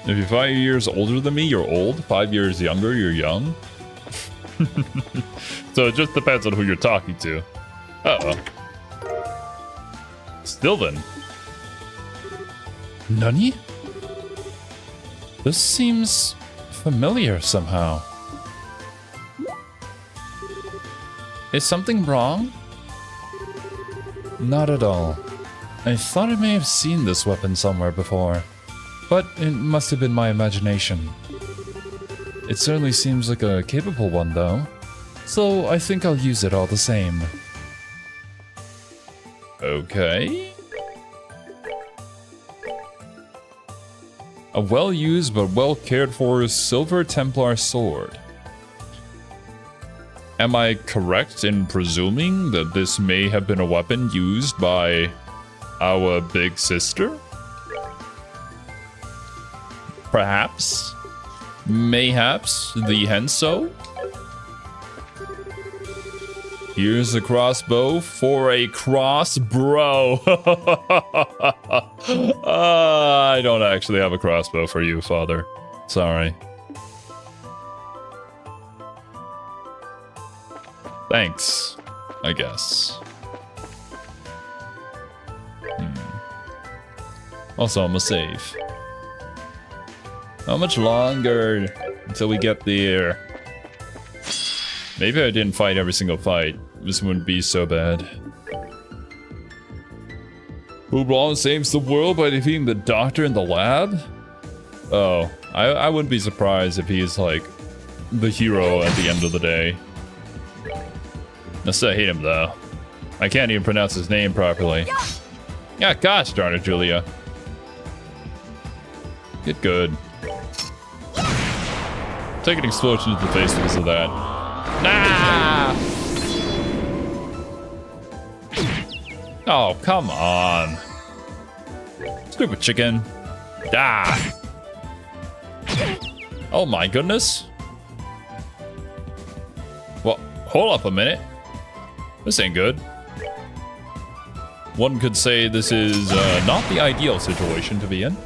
If you're 5 years older than me, you're old. 5 years younger, you're young. So it just depends on who you're talking to. Uh-oh. Still then. Nani? This seems familiar somehow. Is something wrong? Not at all. I thought I may have seen this weapon somewhere before, but it must have been my imagination. It certainly seems like a capable one though, so I think I'll use it all the same. Okay. A well-used but well-cared-for Silver Templar sword. Am I correct in presuming that this may have been a weapon used by our big sister? Perhaps? Mayhaps the Henso? Here's a crossbow for a cross bro. I don't actually have a crossbow for you, father. Sorry. Thanks, I guess. Also, I'm a save. How much longer until we get there? Maybe I didn't fight every single fight. This wouldn't be so bad. Hublong saves the world by defeating the doctor in the lab? Oh, I wouldn't be surprised if he's like the hero at the end of the day. I still hate him though. I can't even pronounce his name properly. Yeah, gosh darn it, Julia. Get good. Take an explosion to the face because of that. Nah! Oh, come on. Stupid chicken. Ah. Oh my goodness. Well, hold up a minute. This ain't good. One could say this is not the ideal situation to be in.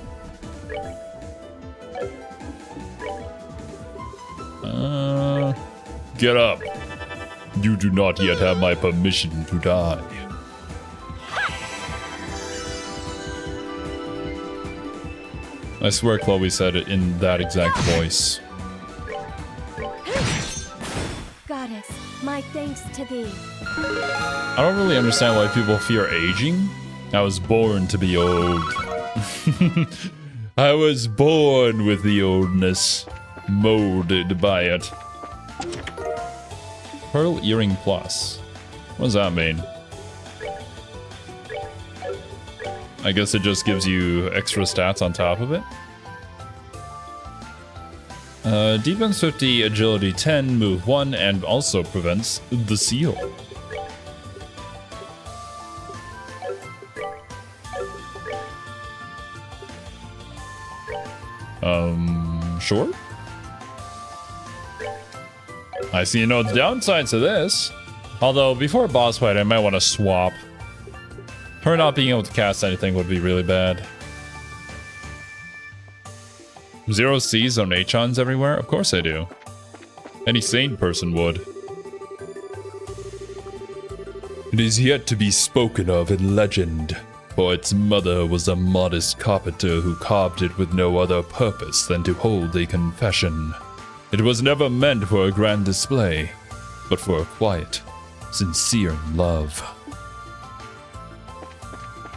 Get up. You do not yet have my permission to die. I swear Chloe said it in that exact voice. Goddess, my thanks to thee. I don't really understand why people fear aging. I was born to be old. I was born with the oldness, molded by it. Pearl Earring Plus. What does that mean? I guess it just gives you extra stats on top of it. Defense 50, agility 10, move 1, and also prevents the seal. Sure? I see no downsides to this. Although, before a boss fight, I might want to swap. Her not being able to cast anything would be really bad. Zero C's on Achons everywhere? Of course I do. Any sane person would. It is yet to be spoken of in legend, for its mother was a modest carpenter who carved it with no other purpose than to hold a confession. It was never meant for a grand display, but for a quiet, sincere love.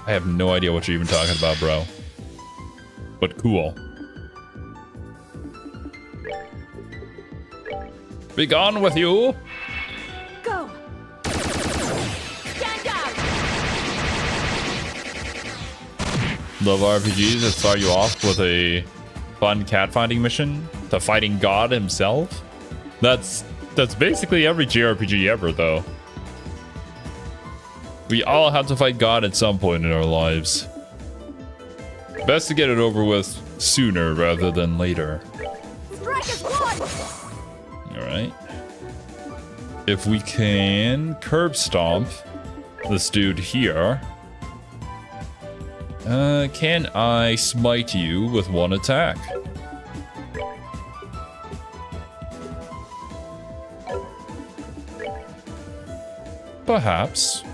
I have no idea what you're even talking about, bro. But cool. Be gone with you! Go! Stand down! Love RPGs that start you off with a fun cat finding mission to fighting God himself. That's basically every JRPG ever, though. We all have to fight God at some point in our lives. Best to get it over with sooner rather than later. Strike as one! Alright. If we can curb stomp this dude here. Can I smite you with one attack? Perhaps.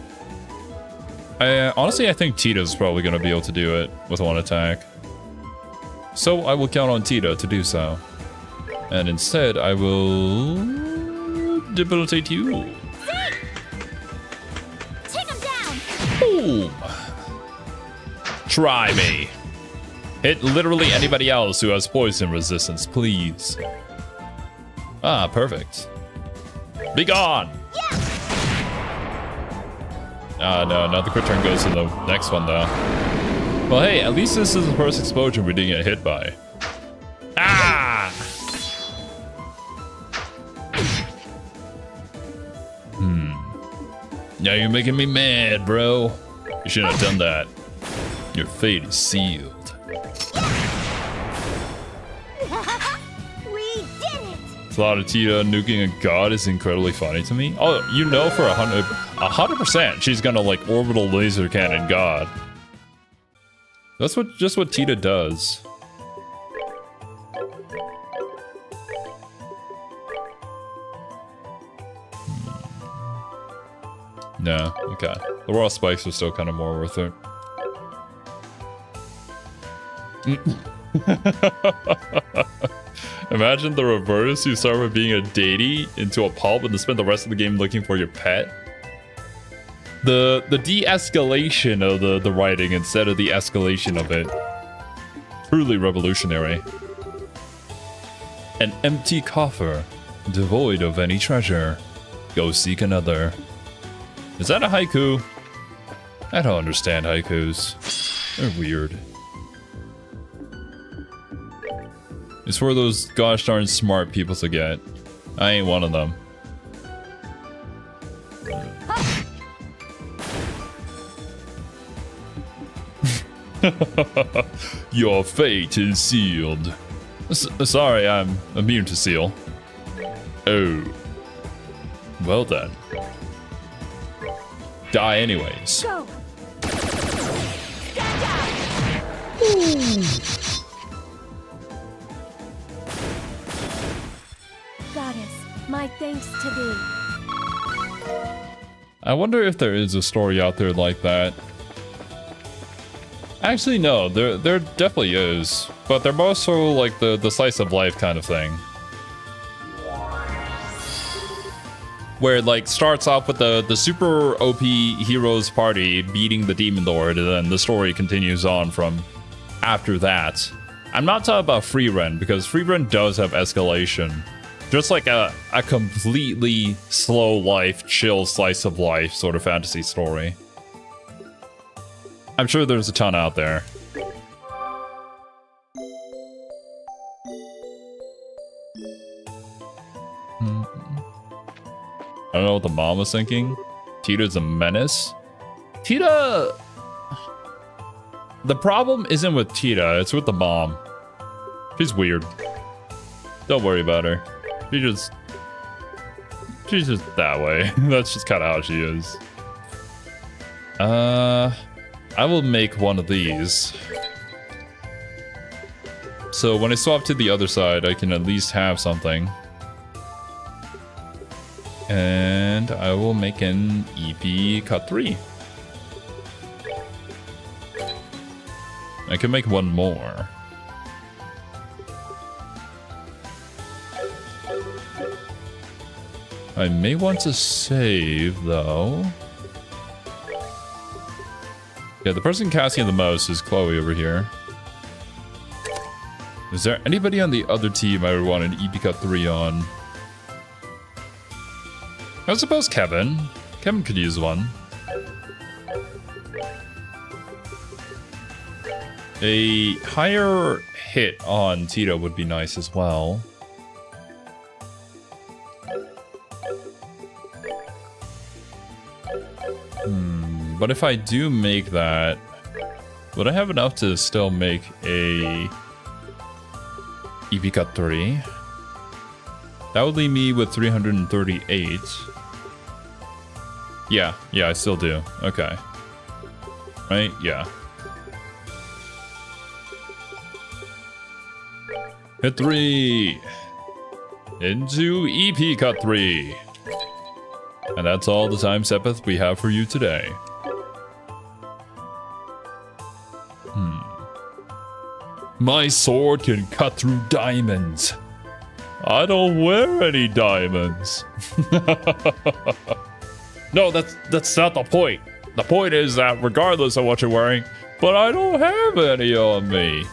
Honestly, I think Tita's probably going to be able to do it with one attack. So I will count on Tita to do so. And instead, I will debilitate you. Take him down! Boom! Try me. Hit literally anybody else who has poison resistance, please. Ah, perfect. Be gone! No, not the crit turn goes to the next one, though. Well, hey, at least this is the first explosion we didn't get hit by. Ah! Now you're making me mad, bro. You shouldn't have done that. Your fate is sealed. We did it! Slaughter Tita nuking a god is incredibly funny to me. Oh, you know for 100% she's gonna like orbital laser cannon god. That's just what Tita does. No, okay. The raw spikes are still kind of more worth it. Imagine the reverse. You start with being a deity into a pulp and then spend the rest of the game looking for your pet. The de-escalation of the writing instead of the escalation of it. Truly revolutionary. An empty coffer, devoid of any treasure. Go seek another. Is that a haiku? I don't understand haikus. They're weird. It's for those gosh darn smart people to get. I ain't one of them. Your fate is sealed. Sorry, I'm immune to seal. Oh. Well then. Die anyways. Go. Stand down. Goddess, my thanks to thee. I wonder if there is a story out there like that. Actually, no, there definitely is. But they're more so like the slice of life kind of thing. Where it like starts off with the super OP heroes party beating the demon lord, and then the story continues on from after that. I'm not talking about free run, because free run does have escalation. Just like a completely slow life, chill slice of life sort of fantasy story. I'm sure there's a ton out there. I don't know what the mom was thinking. Tita's a menace. Tita... The problem isn't with Tita, it's with the mom. She's weird. Don't worry about her. She's just that way. That's just kind of how she is. I will make one of these. So when I swap to the other side, I can at least have something. And I will make an EP cut 3. I can make one more. I may want to save, though. Yeah, the person casting the most is Chloe over here. Is there anybody on the other team I would want an EP cut 3 on? I suppose Kevin. Kevin could use one. A higher hit on Tito would be nice as well. But if I do make that, would I have enough to still make a EP cut 3? That would leave me with 338. Yeah, I still do. Okay. Right? Yeah. Hit 3 into EP cut 3. And that's all the time Sepith we have for you today. My sword can cut through diamonds. I don't wear any diamonds. No, that's not the point. The point is that regardless of what you're wearing, but I don't have any on me.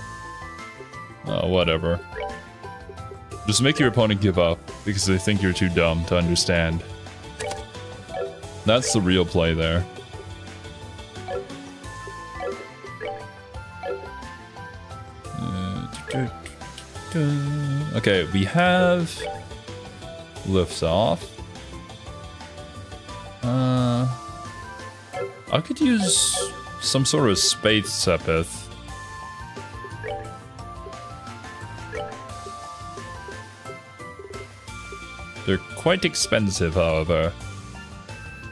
Oh, whatever. Just make your opponent give up because they think you're too dumb to understand. That's the real play there. Okay, we have lifts off. I could use some sort of space Sepith. They're quite expensive, however.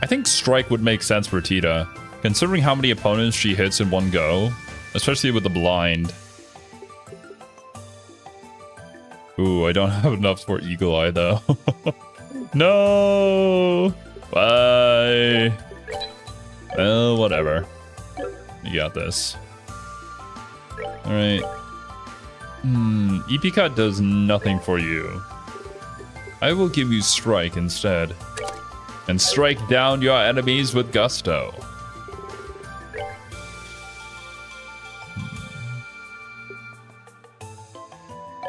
I think Strike would make sense for Tita, considering how many opponents she hits in one go, especially with the blind. Ooh, I don't have enough for Eagle Eye, though. No! Bye! Well, whatever. You got this. Alright. EP Cut does nothing for you. I will give you Strike instead. And strike down your enemies with gusto.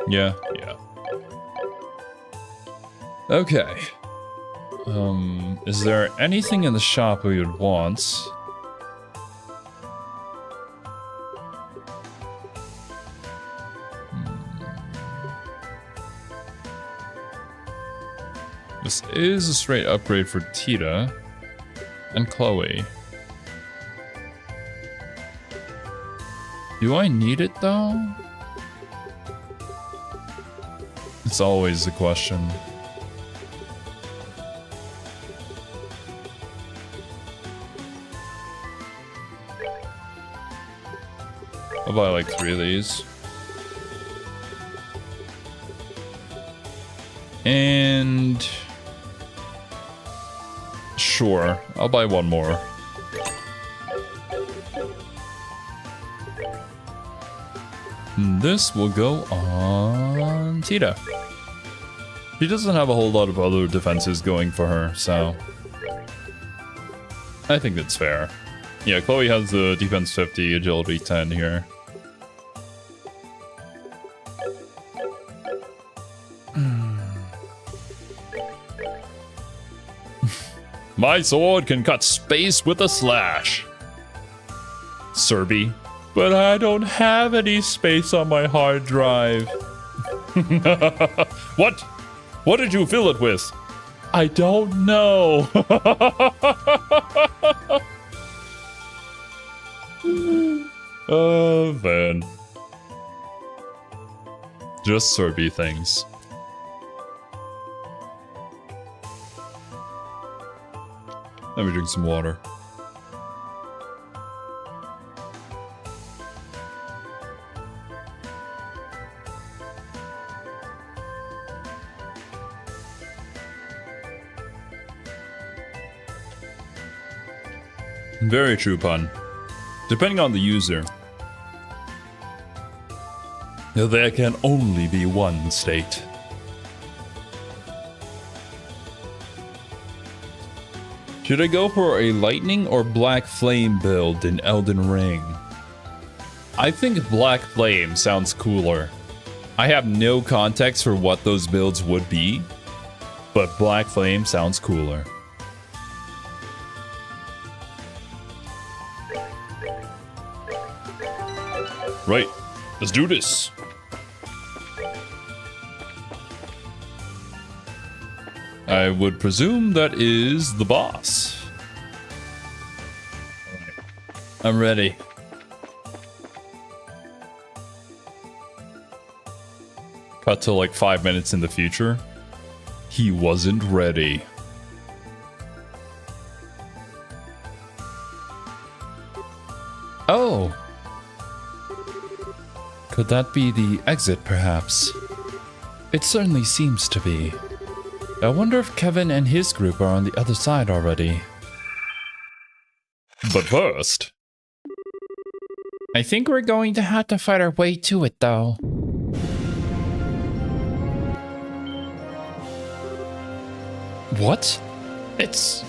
Yeah. Okay. Is there anything in the shop we would want? This is a straight upgrade for Tita and Chloe. Do I need it though? It's always the question. I'll buy like 3 of these. And sure, I'll buy 1 more. This will go on Tita. She doesn't have a whole lot of other defenses going for her, so I think that's fair. Yeah, Chloe has the defense 50, agility 10 here. My sword can cut space with a slash. Cerby. But I don't have any space on my hard drive. What? What did you fill it with? I don't know. Oh, man. Just Cerby things. Let me drink some water. Very true, pun. Depending on the user, there can only be one state. Should I go for a lightning or black flame build in Elden Ring? I think black flame sounds cooler. I have no context for what those builds would be, but black flame sounds cooler. Right, let's do this. I would presume that is the boss. I'm ready. Cut to like 5 minutes in the future. He wasn't ready. Oh. Could that be the exit, perhaps? It certainly seems to be. I wonder if Kevin and his group are on the other side already. But first... I think we're going to have to fight our way to it, though. What? It's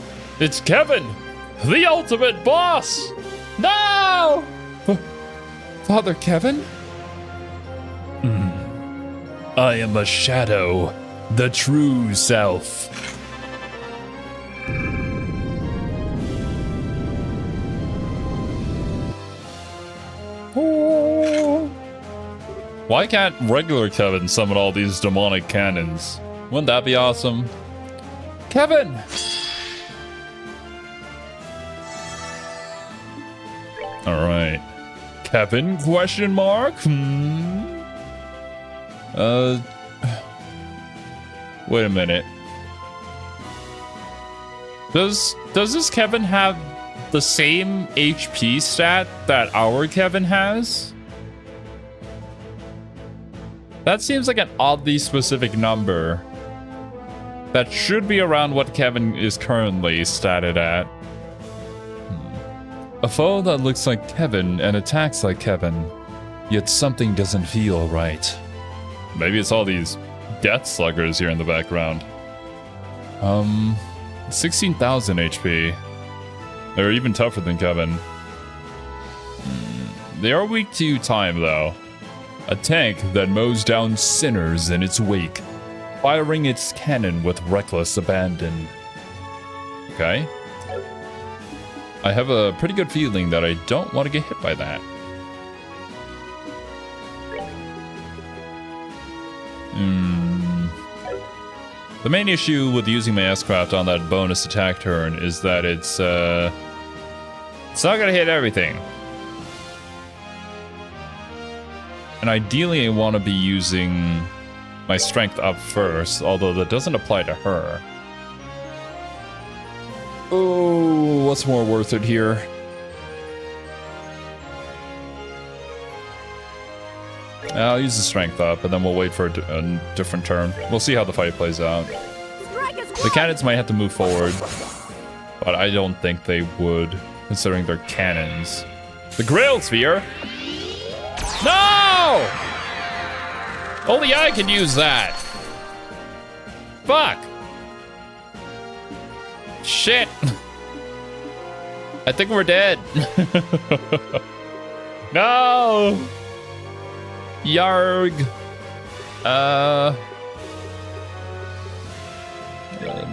Kevin! The ultimate boss! No! Father Kevin? I am a shadow, the true self. Oh. Why can't regular Kevin summon all these demonic cannons? Wouldn't that be awesome? Kevin! Alright. Kevin, question mark? Wait a minute. Does this Kevin have the same HP stat that our Kevin has? That seems like an oddly specific number. That should be around what Kevin is currently statted at. A foe that looks like Kevin and attacks like Kevin, yet something doesn't feel right. Maybe it's all these death sluggers here in the background. 16,000 HP. They're even tougher than Kevin. They are weak to time, though. A tank that mows down sinners in its wake, firing its cannon with reckless abandon. Okay. I have a pretty good feeling that I don't want to get hit by that. The main issue with using my S-Craft on that bonus attack turn is that it's not gonna hit everything. And ideally I want to be using my strength up first, although that doesn't apply to her. Oh, what's more worth it here? I'll use the strength up, and then we'll wait for a different turn. We'll see how the fight plays out. The cannons might have to move forward, but I don't think they would, considering they're cannons. The Grail Sphere? No! Only I can use that. Fuck. Shit. I think we're dead. No. Yarg.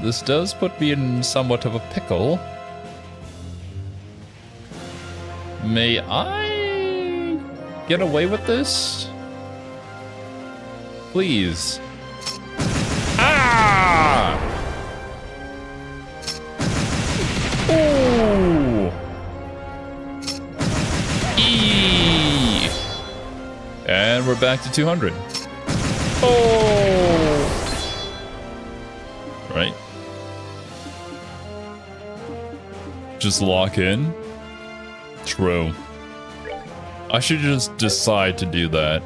This does put me in somewhat of a pickle. May I get away with this? Please. Ah! Ooh. E. And we're back to 200. Oh. Right. Just lock in. True. I should just decide to do that.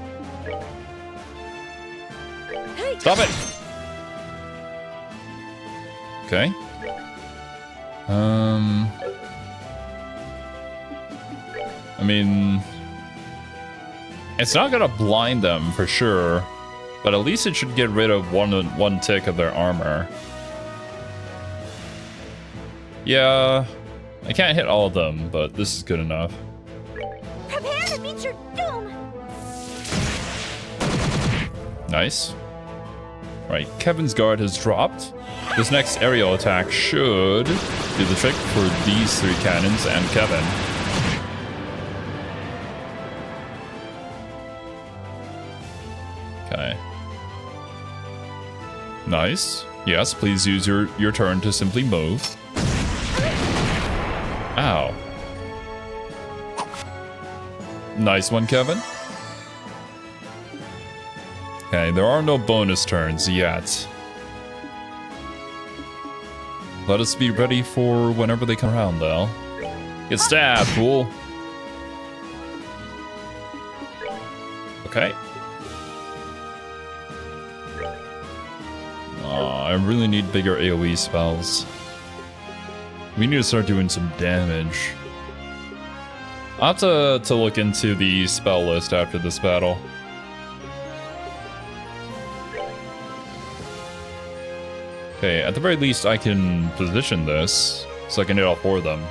Stop it! Okay. I mean, it's not gonna blind them for sure, but at least it should get rid of one tick of their armor. Yeah, I can't hit all of them, but this is good enough. Prepare to meet your doom. Nice. Right, Kevin's guard has dropped. This next aerial attack should do the trick for these three cannons and Kevin. Okay. Nice. Yes, please use your turn to simply move. Ow. Nice one, Kevin. Okay, there are no bonus turns yet. Let us be ready for whenever they come around, though. Get stabbed, fool. Okay. I really need bigger AoE spells. We need to start doing some damage. I'll have to look into the spell list after this battle. Okay, at the very least, I can position this so I can hit all four of them.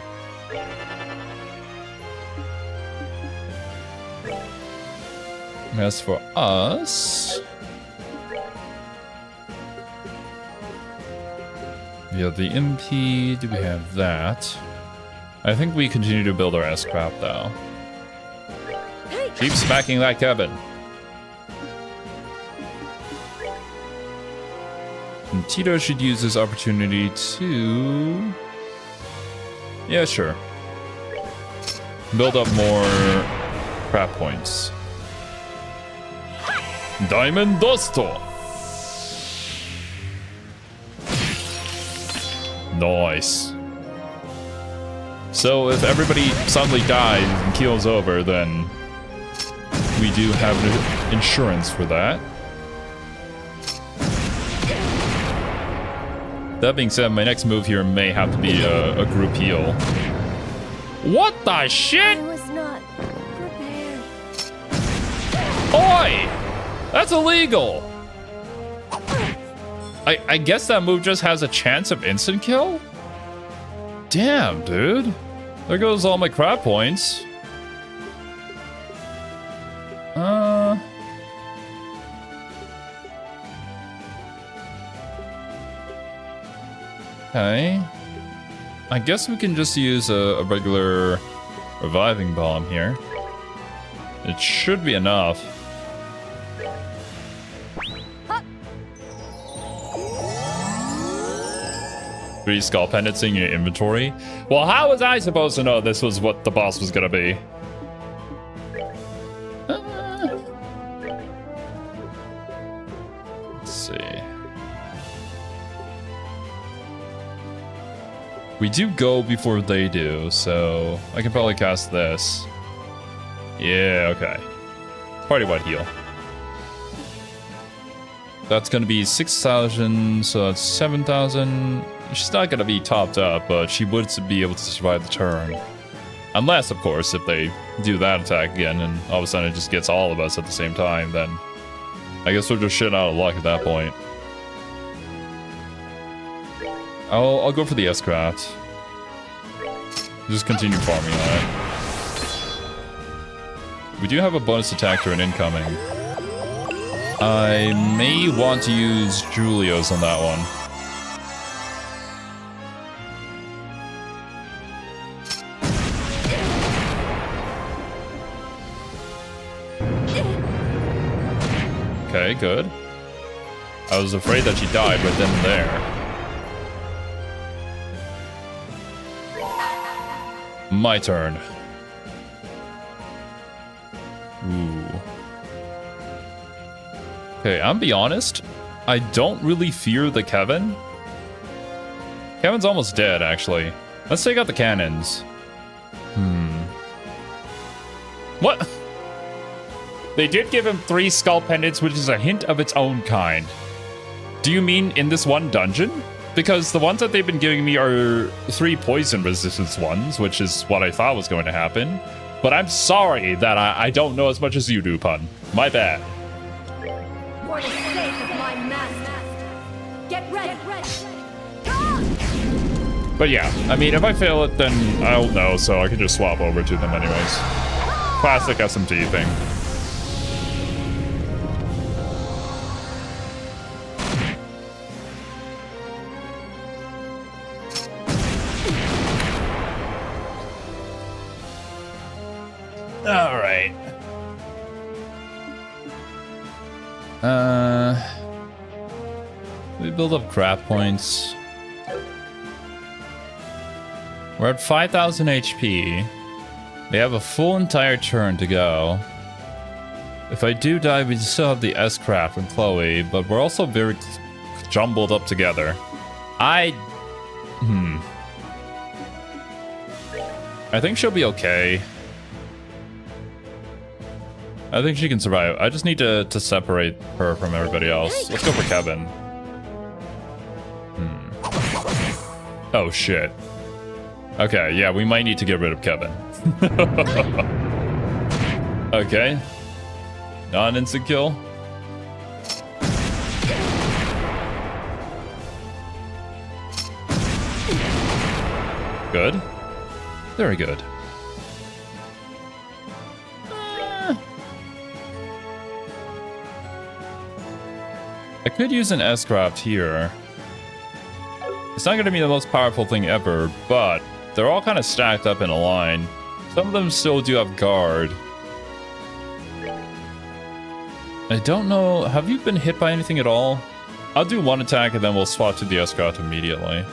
As for us, we have the MP. Do we have that? I think we continue to build our S-Craft, though. Keep smacking that Kevin. And Tito should use this opportunity to... Yeah, sure. Build up more crap points. Diamond Dusto! Nice. So if everybody suddenly dies and keels over, then we do have insurance for that. That being said, my next move here may have to be a group heal. What the shit? I was not prepared. Oi! That's illegal! I guess that move just has a chance of instant kill? Damn, dude. There goes all my crap points. Okay. I guess we can just use a regular reviving bomb here. It should be enough. Three skull pendants in your inventory? Well, how was I supposed to know this was what the boss was gonna be? We do go before they do, so I can probably cast this. Yeah, okay. Party-wide heal. That's going to be 6,000, so that's 7,000. She's not going to be topped up, but she would be able to survive the turn. Unless, of course, if they do that attack again and all of a sudden it just gets all of us at the same time, then I guess we're just shit out of luck at that point. I'll go for the S-Craft. Just continue farming on it. We do have a bonus attack turn incoming. I may want to use Julio's on that one. Okay, good. I was afraid that she died right then and there. My turn. Ooh. Okay, I'm be honest. I don't really fear the Kevin. Kevin's almost dead, actually. Let's take out the cannons. What? They did give him 3 skull pendants, which is a hint of its own kind. Do you mean in this one dungeon? Because the ones that they've been giving me are 3 poison resistance ones, which is what I thought was going to happen. But I'm sorry that I don't know as much as you do, Pun. My bad. For the sake of my master, get ready. But yeah, I mean, if I fail it, then I'll know, so I can just swap over to them anyways. Classic SMT thing. All right. We build up crap points. We're at 5,000 HP. They have a full entire turn to go. If I do die, we still have the S-Craft and Chloe, but we're also very jumbled up together. I think she'll be okay. I think she can survive. I just need to separate her from everybody else. Let's go for Kevin. Oh, shit. Okay, yeah, we might need to get rid of Kevin. Okay. Non-instant kill. Good. Very good. I could use an S-Craft here. It's not going to be the most powerful thing ever, but they're all kind of stacked up in a line. Some of them still do have guard. I don't know. Have you been hit by anything at all? I'll do one attack and then we'll swap to the S-Craft immediately.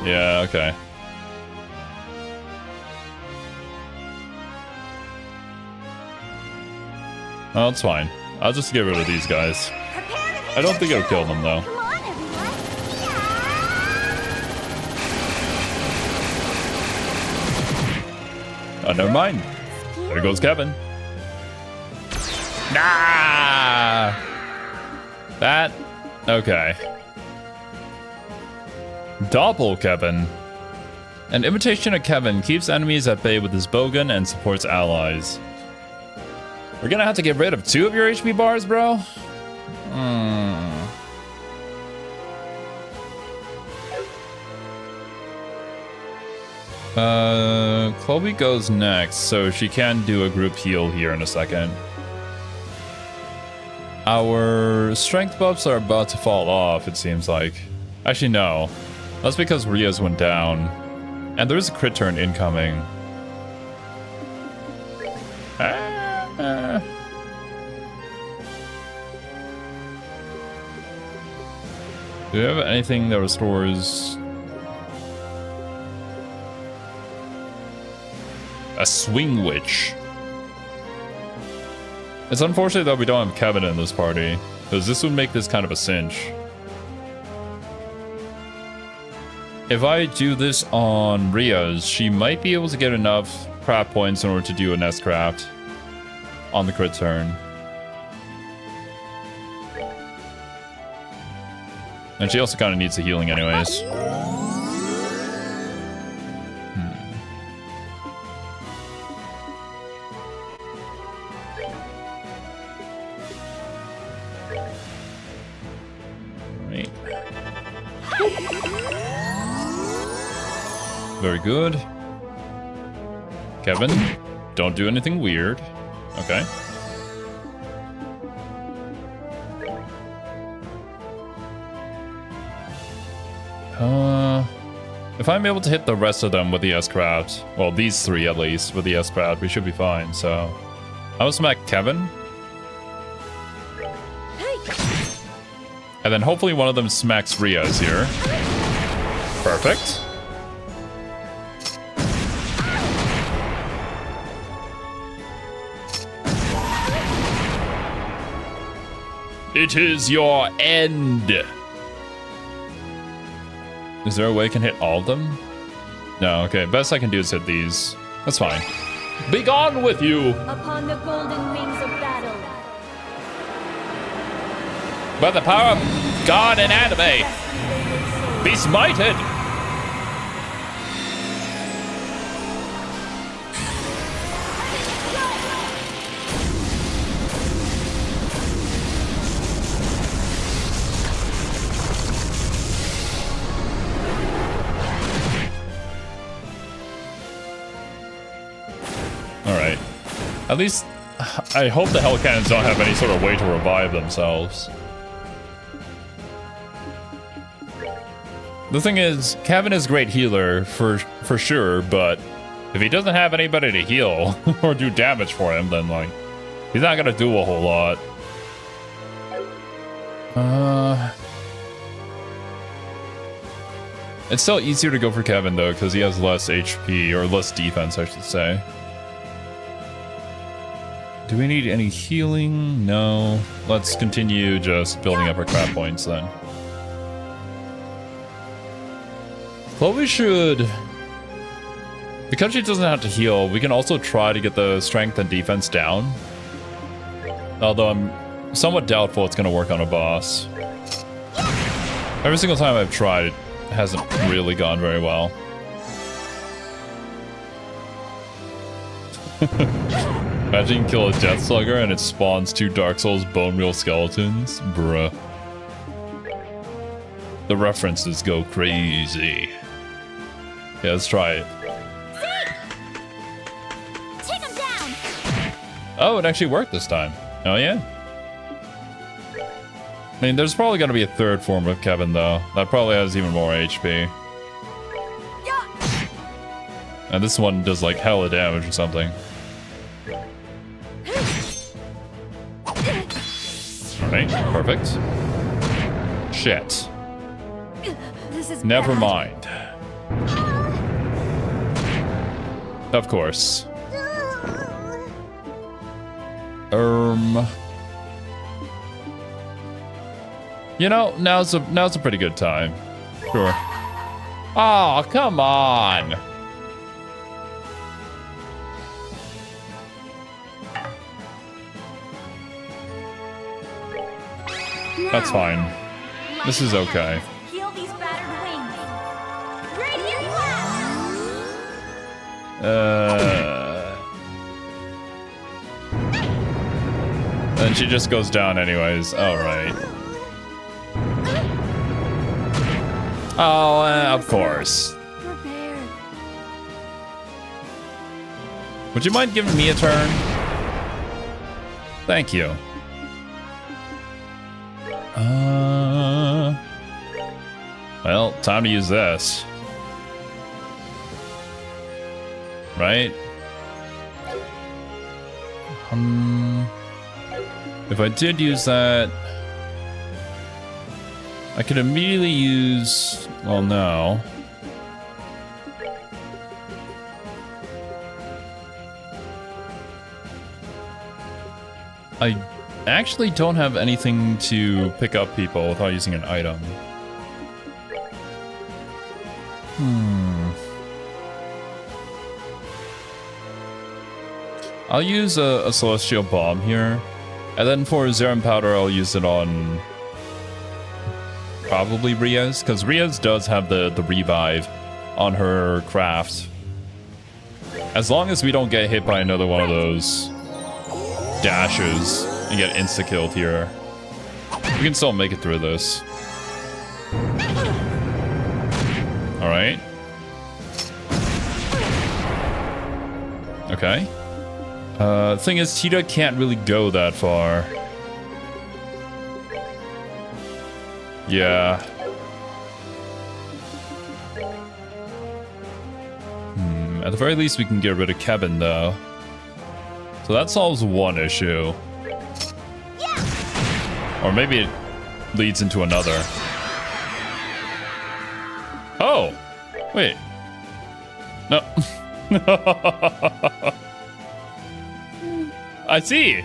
Yeah, okay. Oh, it's fine. I'll just get rid of these guys. I don't think it'll kill them, though. Come on, everyone. Oh, never mind. There goes Kevin. Nah! That... Okay. Doppel Kevin. An imitation of Kevin keeps enemies at bay with his bowgun and supports allies. We're gonna have to get rid of 2 of your HP bars, bro? Chloe goes next, so she can do a group heal here in a second. Our strength buffs are about to fall off, it seems like. Actually, no. That's because Ria's went down. And there's a crit turn incoming. Do you have anything that restores... A swing witch. It's unfortunate that we don't have Kevin in this party, because this would make this kind of a cinch. if I do this on Ria's, she might be able to get enough craft points in order to do a nest craft on the crit turn. And she also kind of needs the healing anyways. Right. Very good. Kevin, don't do anything weird. Okay. If I'm able to hit the rest of them with the S-Craft, well, these three at least, with the S-Craft, we should be fine, so... I will smack Kevin. And then hopefully one of them smacks Ria's here. Perfect. It is your end! Is there a way I can hit all of them? No, okay. Best I can do is hit these. That's fine. Be gone with you! Upon the golden wings of battle. By the power of God and anime! Be smited! Alright. At least, I hope the Hell Cannons don't have any sort of way to revive themselves. The thing is, Kevin is a great healer, for sure, but if he doesn't have anybody to heal or do damage for him, then, like, he's not gonna do a whole lot. It's still easier to go for Kevin, though, because he has less HP, or less defense, I should say. Do we need any healing? No. Let's continue just building up our crap points, then. Chloe should... Because she doesn't have to heal, we can also try to get the strength and defense down. Although I'm somewhat doubtful it's going to work on a boss. Every single time I've tried, it hasn't really gone very well. Imagine you can kill a Death Slugger and it spawns 2 Dark Souls Bone Wheel Skeletons. Bruh. The references go crazy. Yeah, let's try it. Take him down. Oh, it actually worked this time. Oh, yeah? I mean, there's probably going to be a third form of Kevin, though. That probably has even more HP. And this one does, like, hella damage or something. Alright, perfect. Shit. This is Never bad. mind. Of course. You know, now's a pretty good time. Sure. Oh, come on. That's fine. This is okay. Heal these battered wings. Radiant blast. And she just goes down anyways. All right. Oh, of course. Prepare. Would you mind giving me a turn? Thank you. Well, time to use this. Right? If I did use that, I could immediately use... Well, no. I actually don't have anything to pick up people without using an item. I'll use a Celestial Bomb here. And then for Zerum Powder, I'll use it on probably Riaz, because Riaz does have the revive on her craft. As long as we don't get hit by another one of those dashes and get insta-killed here, we can still make it through this. Alright. Okay. Thing is, Tita can't really go that far. Yeah. At the very least, we can get rid of Kevin, though. So that solves one issue. Or maybe it leads into another. Oh! Wait. No. I see.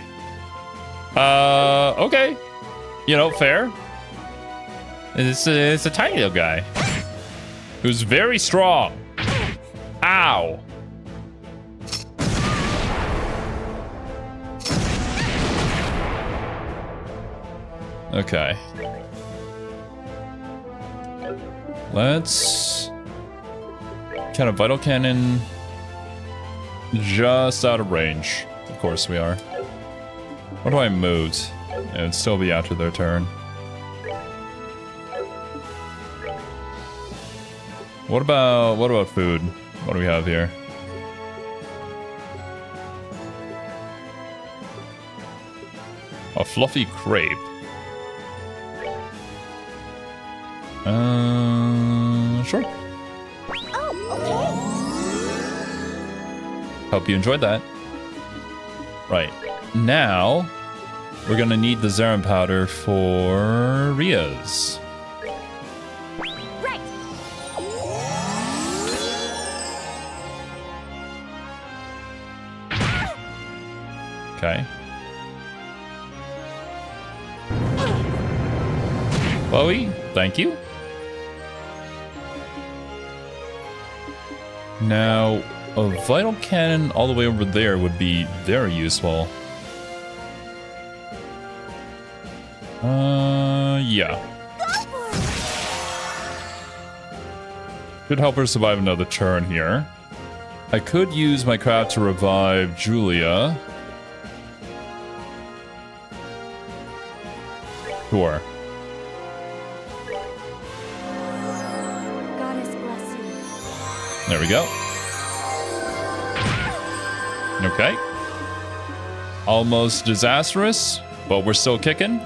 Okay. You know, fair. It's a tiny little guy who's very strong. Ow. Okay. Let's kind of Vital Cannon just out of range. Of course we are. What do I move? It would still be after their turn. What about food? What do we have here? A fluffy crepe. Sure. Hope you enjoyed that. Right. Now, we're gonna need the Zerum Powder for Riaz. Right. Okay. Chloe, thank you. Now, a Vital Cannon all the way over there would be very useful. Yeah. Could help her survive another turn here. I could use my craft to revive Julia. Sure. Goddess bless you. There we go. Okay. Almost disastrous, but we're still kicking.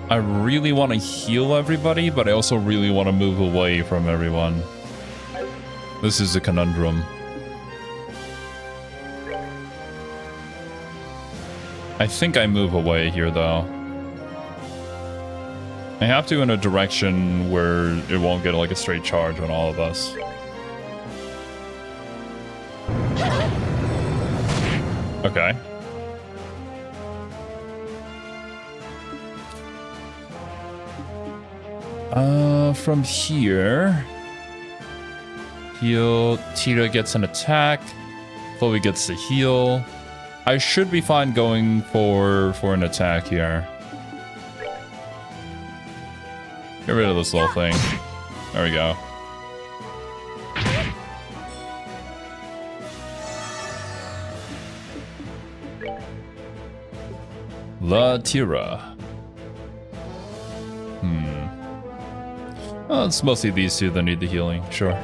I really want to heal everybody, but I also really want to move away from everyone. This is a conundrum. I think I move away here, though. I have to in a direction where it won't get like a straight charge on all of us. Okay. From here, heal. Tita gets an attack. Chloe gets the heal. I should be fine going for an attack here. Get rid of this little thing. There we go. La Tira. Well, it's mostly these two that need the healing, sure.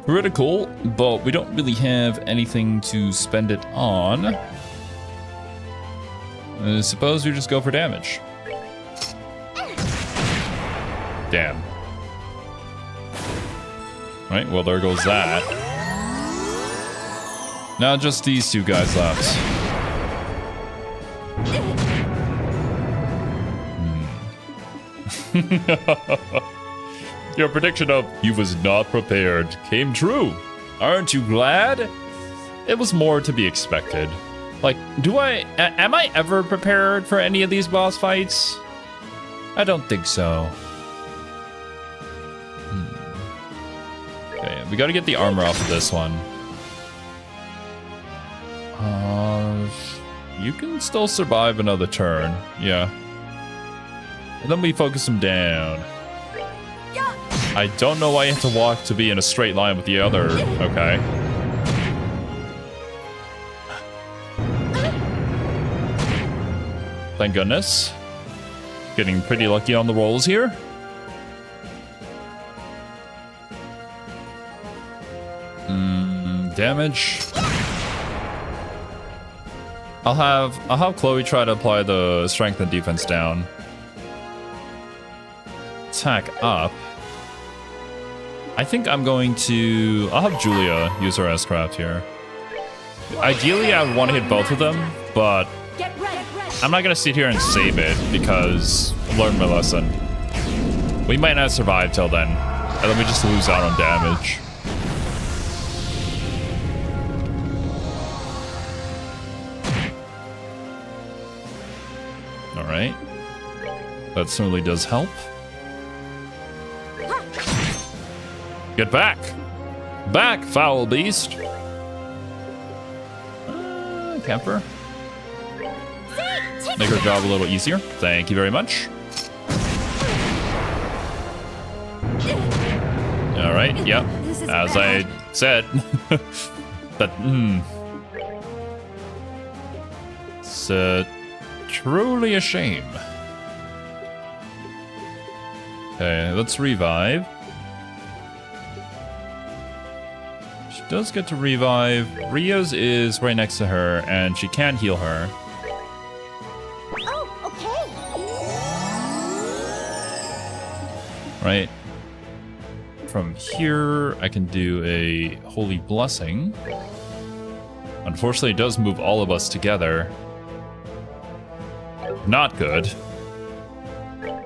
Critical, but we don't really have anything to spend it on. I suppose we just go for damage. Damn. Right, well there goes that. Now just these two guys left. Your prediction of "he was not prepared" came true. Aren't you glad? It was more to be expected. Like, am I ever prepared for any of these boss fights? I don't think so. Okay, we gotta get the armor off of this one. You can still survive another turn, yeah. And then we focus him down. I don't know why you have to walk to be in a straight line with the other, okay. Thank goodness. Getting pretty lucky on the rolls here. Damage. I'll have Chloe try to apply the strength and defense down. Attack up. I think I'm going to... I'll have Julia use her S-Craft here. Ideally, I would want to hit both of them, but I'm not going to sit here and save it because I've learned my lesson. We might not survive till then, and then we just lose out on damage. Alright. That certainly does help. Get back! Back, foul beast! Camper. Make her job a little easier. Thank you very much. Alright, yep. As I said. That, It's truly a shame. Okay, let's revive. She does get to revive. Ria's is right next to her, and she can heal her. Oh, okay. Right. From here, I can do a Holy Blessing. Unfortunately, it does move all of us together. Not good.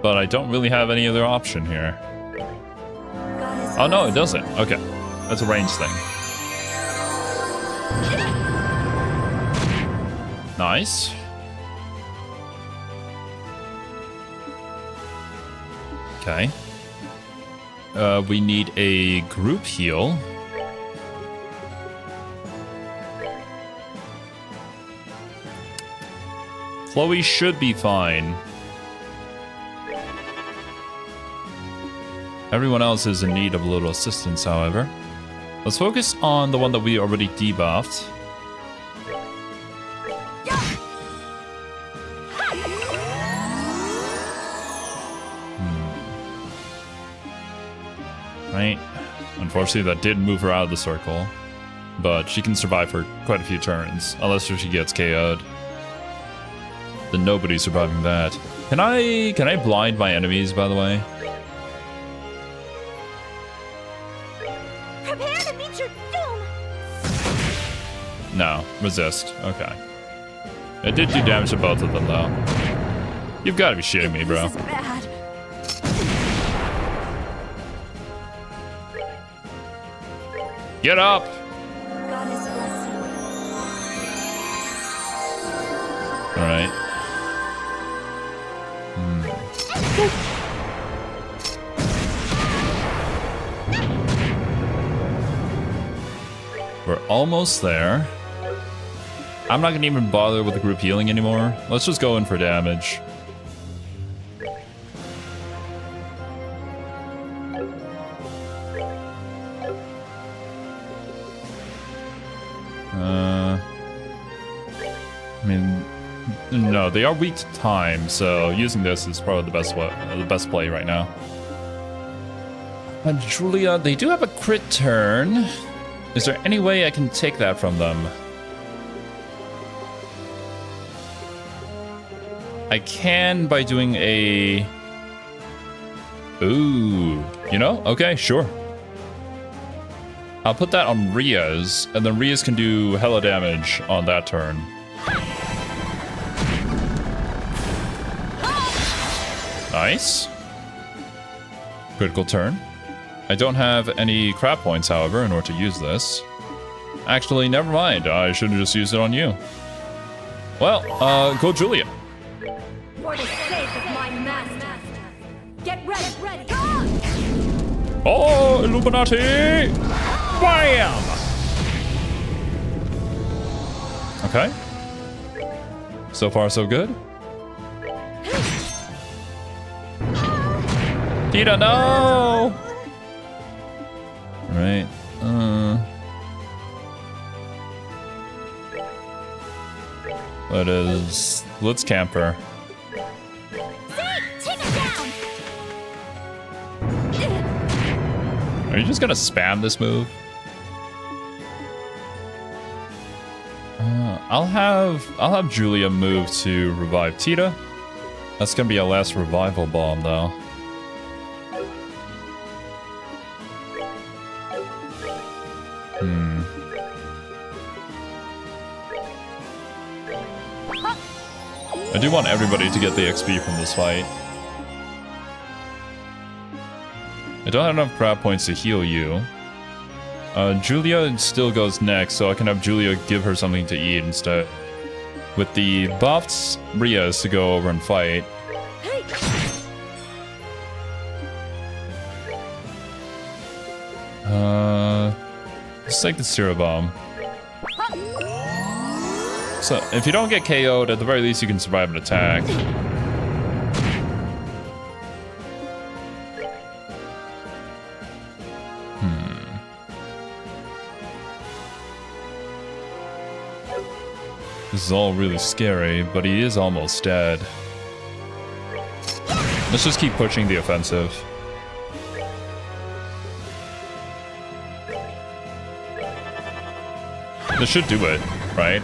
But I don't really have any other option here. Oh no, it doesn't. Okay. That's a range thing. Nice. Okay. We need a group heal. Chloe should be fine. Everyone else is in need of a little assistance, however. Let's focus on the one that we already debuffed. Right. Unfortunately, that did move her out of the circle. But she can survive for quite a few turns, unless she gets KO'd. Then nobody's surviving that. Can I blind my enemies, by the way? Prepare to meet your doom. No, resist. Okay. It did do damage to both of them, though. You've got to be shitting me, bro. This is bad. Get up! Goddess bless you. Alright. We're almost there. I'm not gonna even bother with the group healing anymore. Let's just go in for damage. I mean, no, they are weak to time, so using this is probably the best play right now. And Julia, they do have a crit turn. Is there any way I can take that from them? I can by doing a... Ooh, you know? Okay, sure. I'll put that on Ria's, and then Ria's can do hella damage on that turn. Nice. Critical turn. I don't have any crap points, however, in order to use this. Actually, never mind. I should have just used it on you. Well, go Julia. For the sake of my master. Get ready, ready. Oh, Illuminati! Bam! Okay. So far, so good. Tita, no! Right. That is... Let's camp her. Are you just gonna spam this move? I'll have Julia move to revive Tita. That's gonna be a last revival bomb, though. I do want everybody to get the XP from this fight. I don't have enough crab points to heal you. Julia still goes next, so I can have Julia give her something to eat instead. With the buffs, Rhea is to go over and fight. Let's take the Zero Bomb. So, if you don't get KO'd, at the very least you can survive an attack. This is all really scary, but he is almost dead. Let's just keep pushing the offensive. This should do it, right?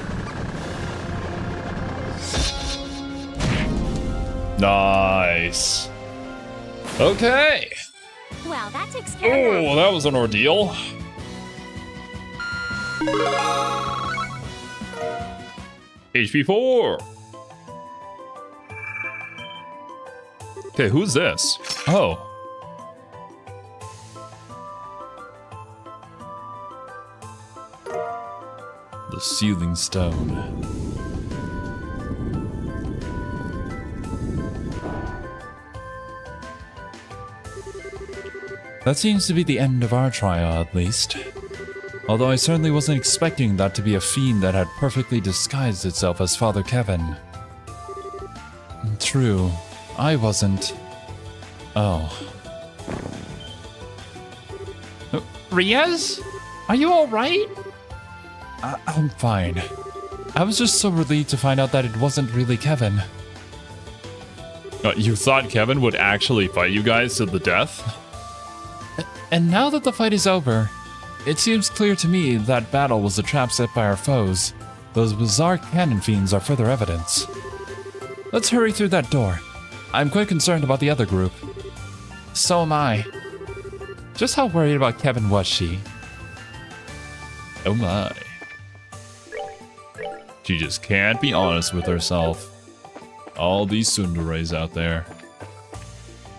Nice. Okay. Well, that takes care of Oh, that was an ordeal. HP 4. Okay, who's this? Oh. The Sealing Stone. That seems to be the end of our trial, at least. Although I certainly wasn't expecting that to be a fiend that had perfectly disguised itself as Father Kevin. True, I wasn't. Oh. Riaz? Are you alright? I'm fine. I was just so relieved to find out that it wasn't really Kevin. You thought Kevin would actually fight you guys to the death? And now that the fight is over, it seems clear to me that battle was a trap set by our foes. Those bizarre cannon fiends are further evidence. Let's hurry through that door. I'm quite concerned about the other group. So am I. Just how worried about Kevin was she? Oh my. She just can't be honest with herself. All these tsunderes out there.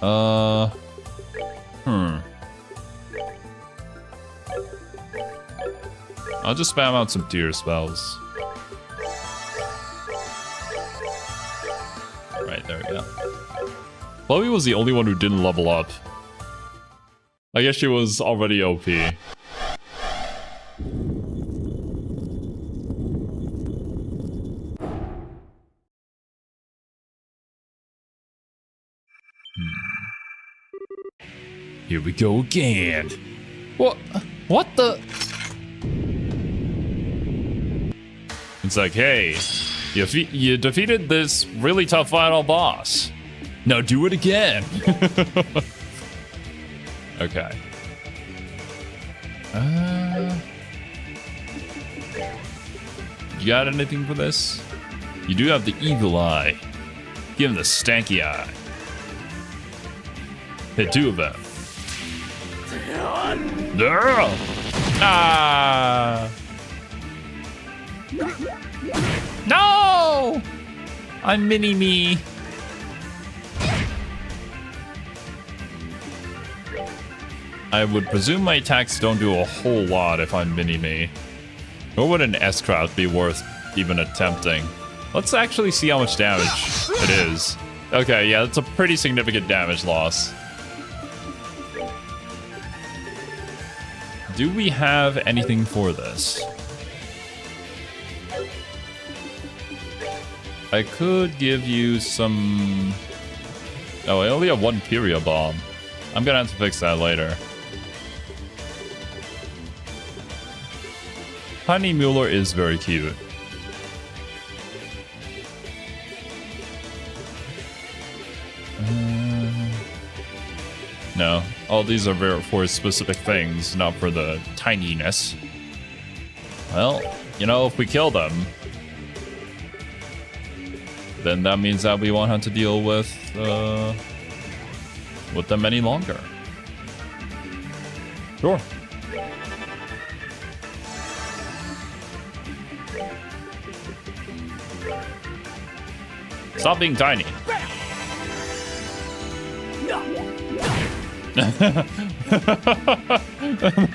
I'll just spam out some tear spells. Right, there we go. Chloe was the only one who didn't level up. I guess she was already OP. Here we go again. What the? It's like, hey, you defeated this really tough final boss. Now do it again. Okay. You got anything for this? You do have the eagle eye. Give him the stanky eye. Hit two of them. Ah! No! I'm mini-me. I would presume my attacks don't do a whole lot if I'm mini-me. Nor would an S-Craft be worth even attempting. Let's actually see how much damage it is. Okay, yeah, that's a pretty significant damage loss. Do we have anything for this? I could give you some... Oh, I only have one Pyria Bomb. I'm gonna have to fix that later. Honey Mueller is very cute. No, all these are for specific things, not for the tininess. Well, you know, if we kill them, then that means that we won't have to deal with them any longer. Sure. Stop being tiny.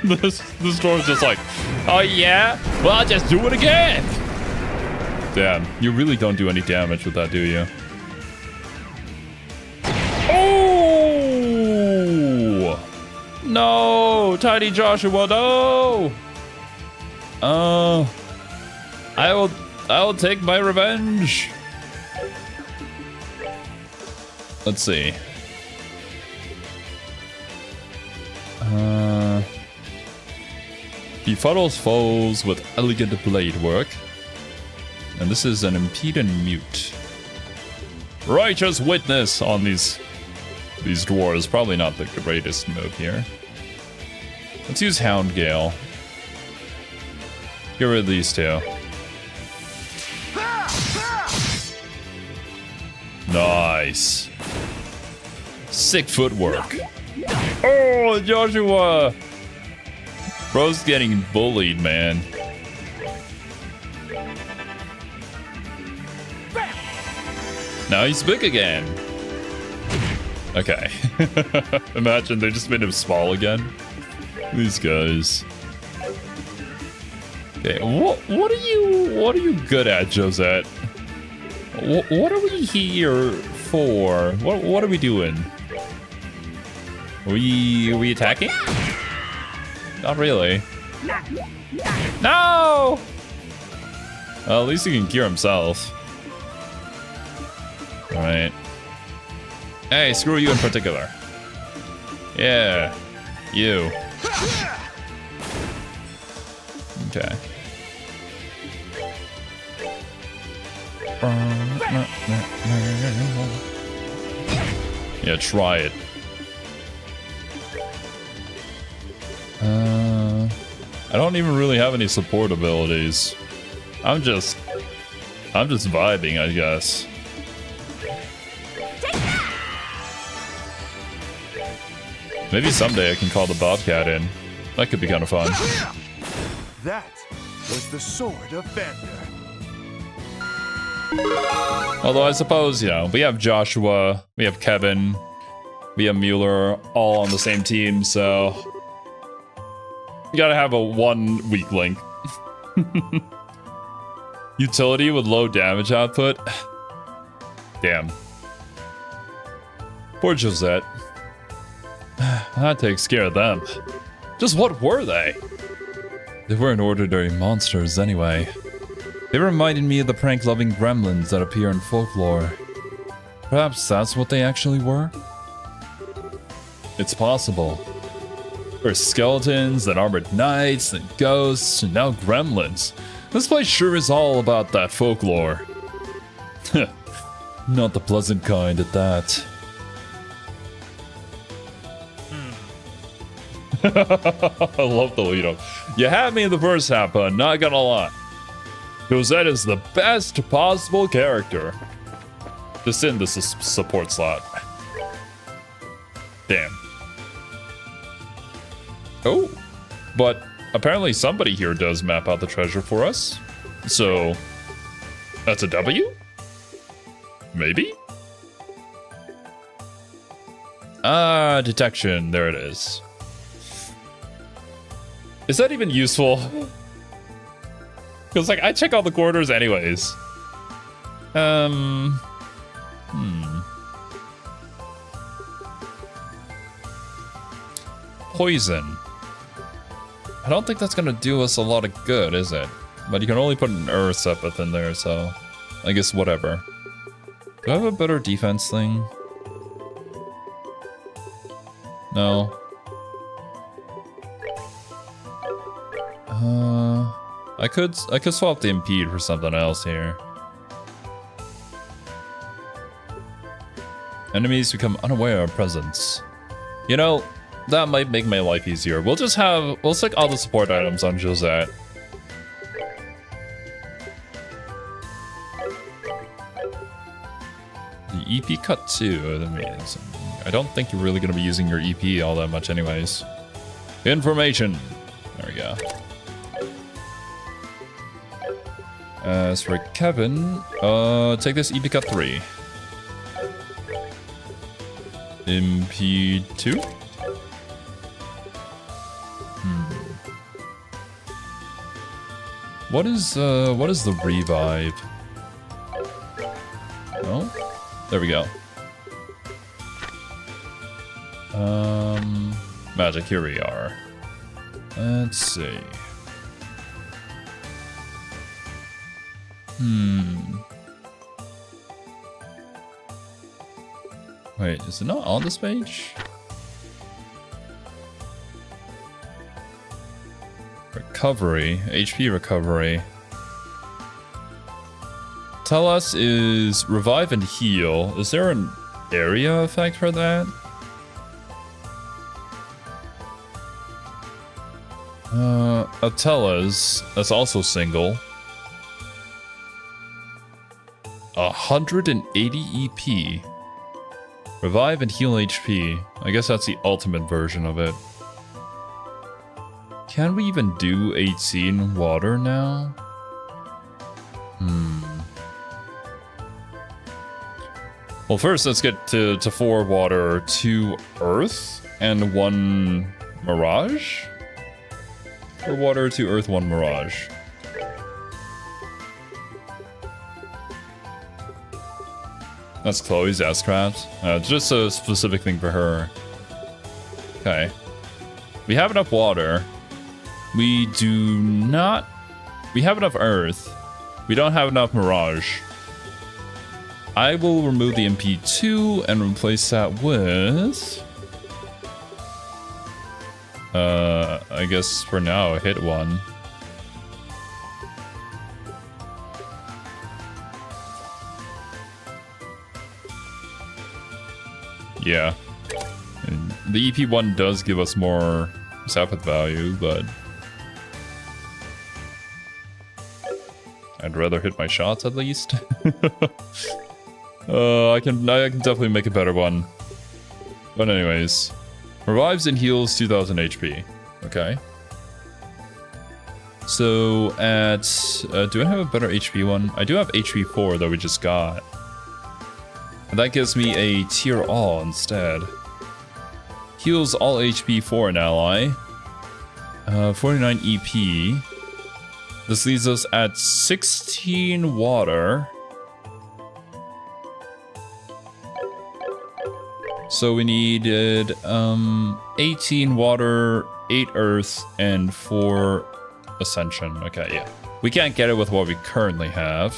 this dwarf's just like, oh yeah? Well, I'll just do it again. Damn, you really don't do any damage with that, do you? Oh! No! Tiny Joshua, no! I will take my revenge. Let's see. Befuddles foes with elegant blade work. And this is an impede and mute. Righteous witness on these dwarves. Probably not the greatest move here. Let's use Hound Gale. Get rid of these two. Nice. Sick footwork. Oh, Joshua! Bro's getting bullied, man. Now he's big again. Okay. Imagine they just made him small again. These guys. Okay, what are you good at, Josette? What are we here for? What are we doing? Are we attacking? Not really. No! Well, at least he can cure himself. Alright. Hey, screw you in particular. Yeah. You. Okay. Yeah, try it. I don't even really have any support abilities. I'm just vibing, I guess. Maybe someday I can call the Bobcat in. That could be kind of fun. That was the sword of Vander. Although I suppose, you know, we have Joshua, we have Kevin, we have Mueller, all on the same team, so you gotta have a one weak link. Utility with low damage output. Damn. Poor Josette. That takes care of them. Just what were they? They weren't ordinary monsters anyway. They reminded me of the prank-loving gremlins that appear in folklore. Perhaps that's what they actually were? It's possible. First skeletons, then armored knights, then ghosts, and now gremlins. This place sure is all about that folklore. Not the pleasant kind at that. I love the lead up. You had me in the first half, but not gonna lie. Josette is the best possible character. Just in this support slot. Damn. Oh, but apparently somebody here does map out the treasure for us. So, that's a W? Maybe? Ah, detection. There it is. Is that even useful? Because, like, I check all the corners anyways. Poison. I don't think that's gonna do us a lot of good, is it? But you can only put an earth sepith in there, so I guess whatever. Do I have a better defense thing? No. I could swap the impede for something else here. Enemies become unaware of presence. You know, that might make my life easier. We'll stick all the support items on Josette. The EP cut too. I don't think you're really going to be using your EP all that much anyways. Information. There we go. As for Kevin, take this EP cut 3. MP2? What is the revive? Oh, there we go. Magic, here we are. Let's see. Wait, is it not on this page? Recovery, HP recovery. Tell us is revive and heal. Is there an area effect for that? Atella's, that's also single. 180 EP. Revive and heal HP. I guess that's the ultimate version of it. Can we even do 18 water now? Well, first let's get to 4 water, 2 earth, and 1 mirage? 4 water, 2 earth, 1 mirage. That's Chloe's S-Craft. Just a specific thing for her. Okay. We have enough water. We do not... We have enough earth. We don't have enough mirage. I will remove the MP2 and replace that with... I guess for now, hit 1. Yeah. And the EP1 does give us more sapphire value, but I'd rather hit my shots at least. I can definitely make a better one. But anyways, revives and heals 2000 HP. Okay. So at do I have a better HP one? I do have HP 4 that we just got. And that gives me a tier all instead. Heals all HP for an ally. 49 EP. This leaves us at 16 water. So we needed 18 water, 8 earth, and 4 ascension. Okay, yeah. We can't get it with what we currently have,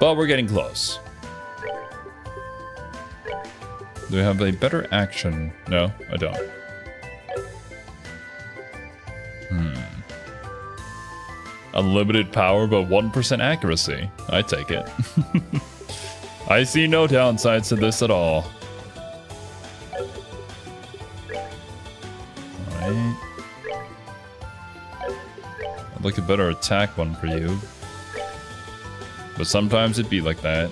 but we're getting close. Do I have a better action? No, I don't. Unlimited power, but 1% accuracy. I take it. I see no downsides to this at all. Alright. I'd like a better attack one for you. But sometimes it'd be like that.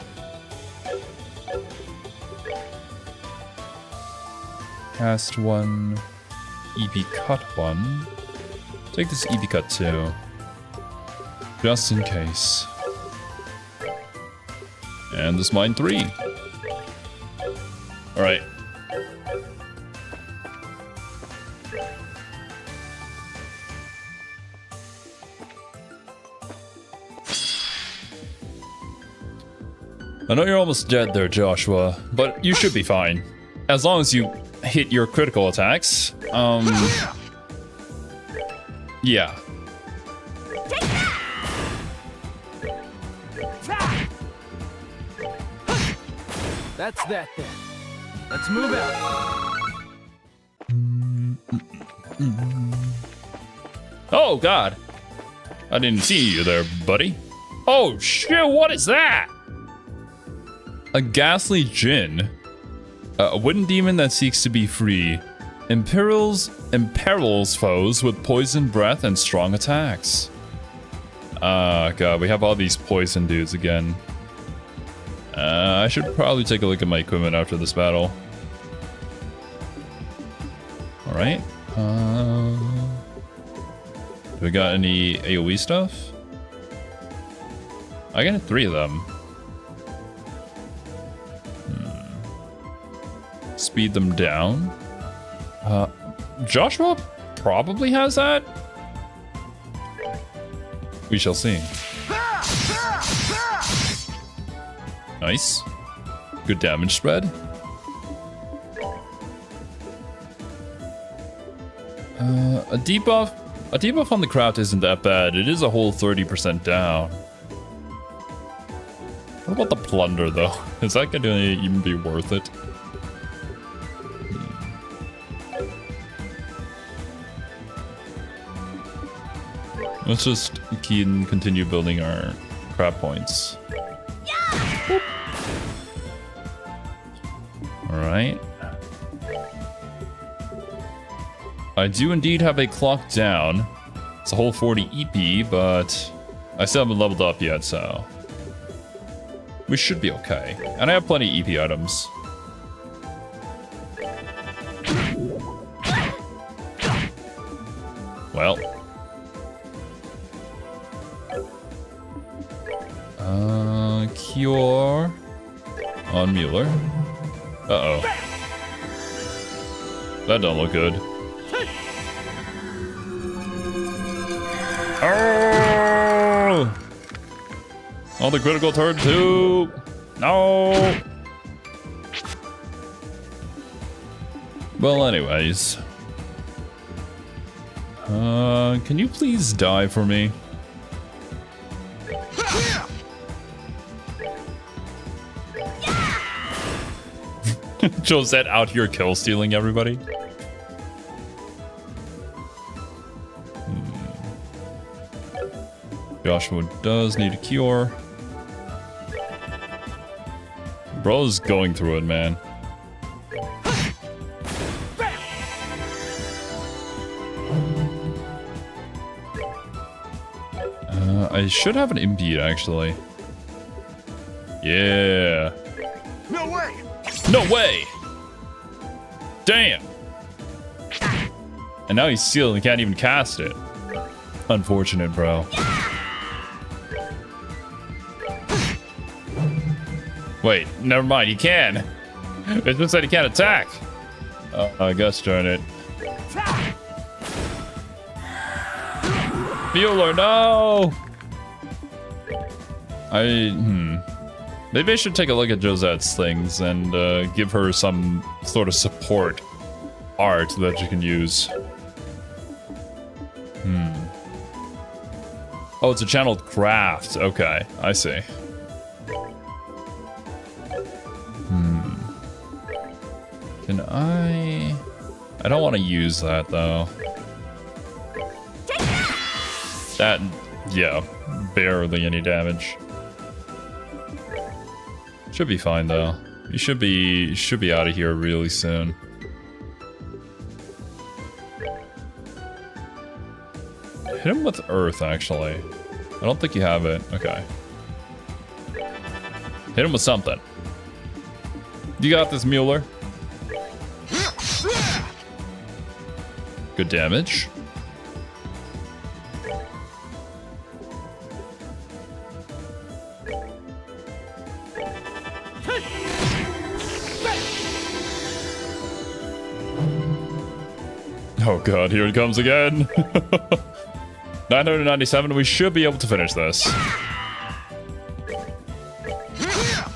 Cast 1. EP cut 1. Take this EP cut 2. Just in case. And this mine 3. Alright. I know you're almost dead there, Joshua, but you should be fine. As long as you hit your critical attacks. Yeah. That's that then. Let's move out. Oh, God. I didn't see you there, buddy. Oh, shit, what is that? A ghastly djinn. A wooden demon that seeks to be free. Imperils foes with poison breath and strong attacks. God, we have all these poison dudes again. I should probably take a look at my equipment after this battle. Alright. Do we got any AoE stuff? I got 3 of them. Speed them down. Joshua probably has that. We shall see. Nice. Good damage spread. A debuff on the craft isn't that bad. It is a whole 30% down. What about the plunder though? Is that gonna even be worth it? Let's just continue building our crab points. Alright. I do indeed have a clock down. It's a whole 40 EP, but I still haven't leveled up yet, so we should be okay. And I have plenty of EP items. Well. Cure on Mueller. Uh-oh. That don't look good. Oh! Oh, the critical turn too. No. Well, anyways. Can you please die for me? Josette out here kill stealing everybody. Joshua does need a cure. Bro's going through it, man. I should have an impede, actually. Yeah. No way! No way! Damn! And now he's sealed and can't even cast it. Unfortunate, bro. Wait, never mind, he can. It just said he can't attack. I guess darn it. Bueller, no! Maybe I should take a look at Josette's things and give her some sort of support art that you can use. Oh, it's a channeled craft. Okay, I see. Can I don't want to use that though. That, yeah, barely any damage. Should be fine though. You should be out of here really soon. Hit him with earth actually. I don't think you have it. Okay. Hit him with something. You got this, Mueller. Good damage. Oh god, here it comes again. 997, we should be able to finish this.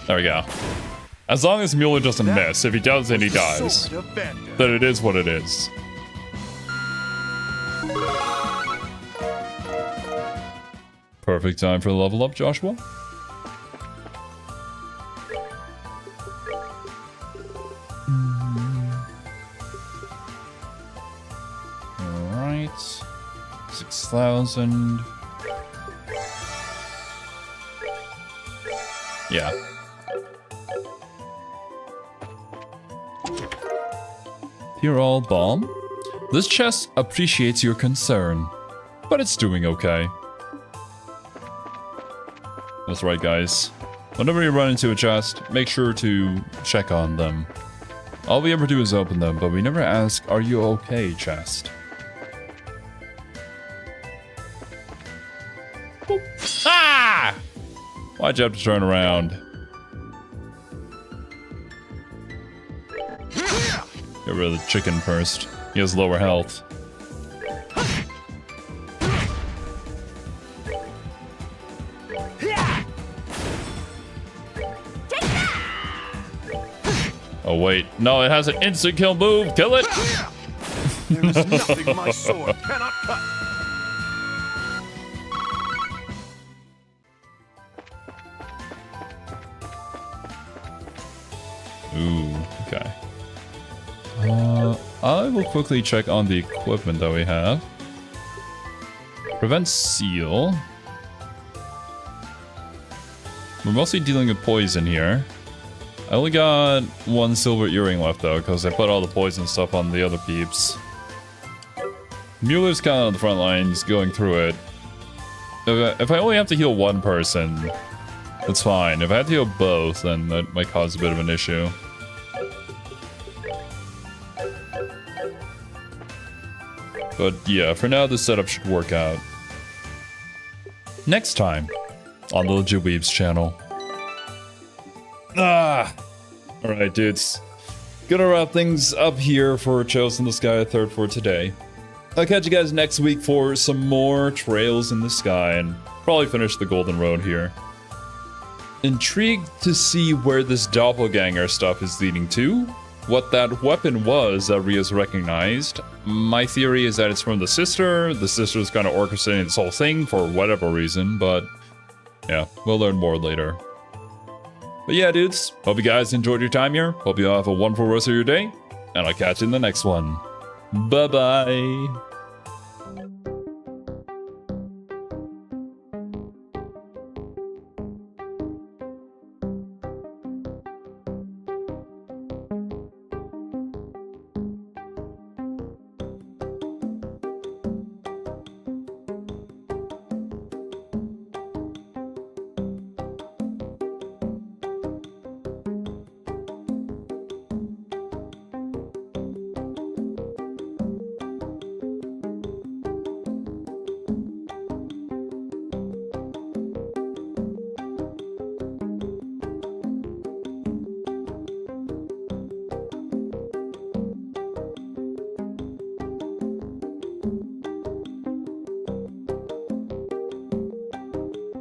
There we go. As long as Mueller doesn't miss. If he does, then he dies. Sword of Vander. Then it is what it is. Perfect time for the level up, Joshua. Alright. 6,000. Yeah. You're all bomb. This chest appreciates your concern, but it's doing okay. That's right, guys. Whenever you run into a chest, make sure to check on them. All we ever do is open them, but we never ask, are you okay, chest? Boop. Ah! Why'd you have to turn around? Get rid of the chicken first. He has lower health. Oh wait, no, it has an instant kill move. Kill it. There is nothing my sword cannot cut. Ooh, okay. I will quickly check on the equipment that we have. Prevent seal. We're mostly dealing with poison here. I only got one silver earring left though, because I put all the poison stuff on the other peeps. Mueller's kind of on the front line, just going through it. If I only have to heal one person, that's fine. If I have to heal both, then that might cause a bit of an issue. But yeah, for now, this setup should work out. Next time on the Legit Weebs channel. Alright, dudes. Gonna wrap things up here for Trails in the Sky 3rd for today. I'll catch you guys next week for some more Trails in the Sky and probably finish the Golden Road here. Intrigued to see where this doppelganger stuff is leading to. What that weapon was that Ria's recognized. My theory is that it's from the sister. The sister's kind of orchestrating this whole thing for whatever reason, but yeah, we'll learn more later. But yeah, dudes, hope you guys enjoyed your time here. Hope you all have a wonderful rest of your day, and I'll catch you in the next one. Bye-bye.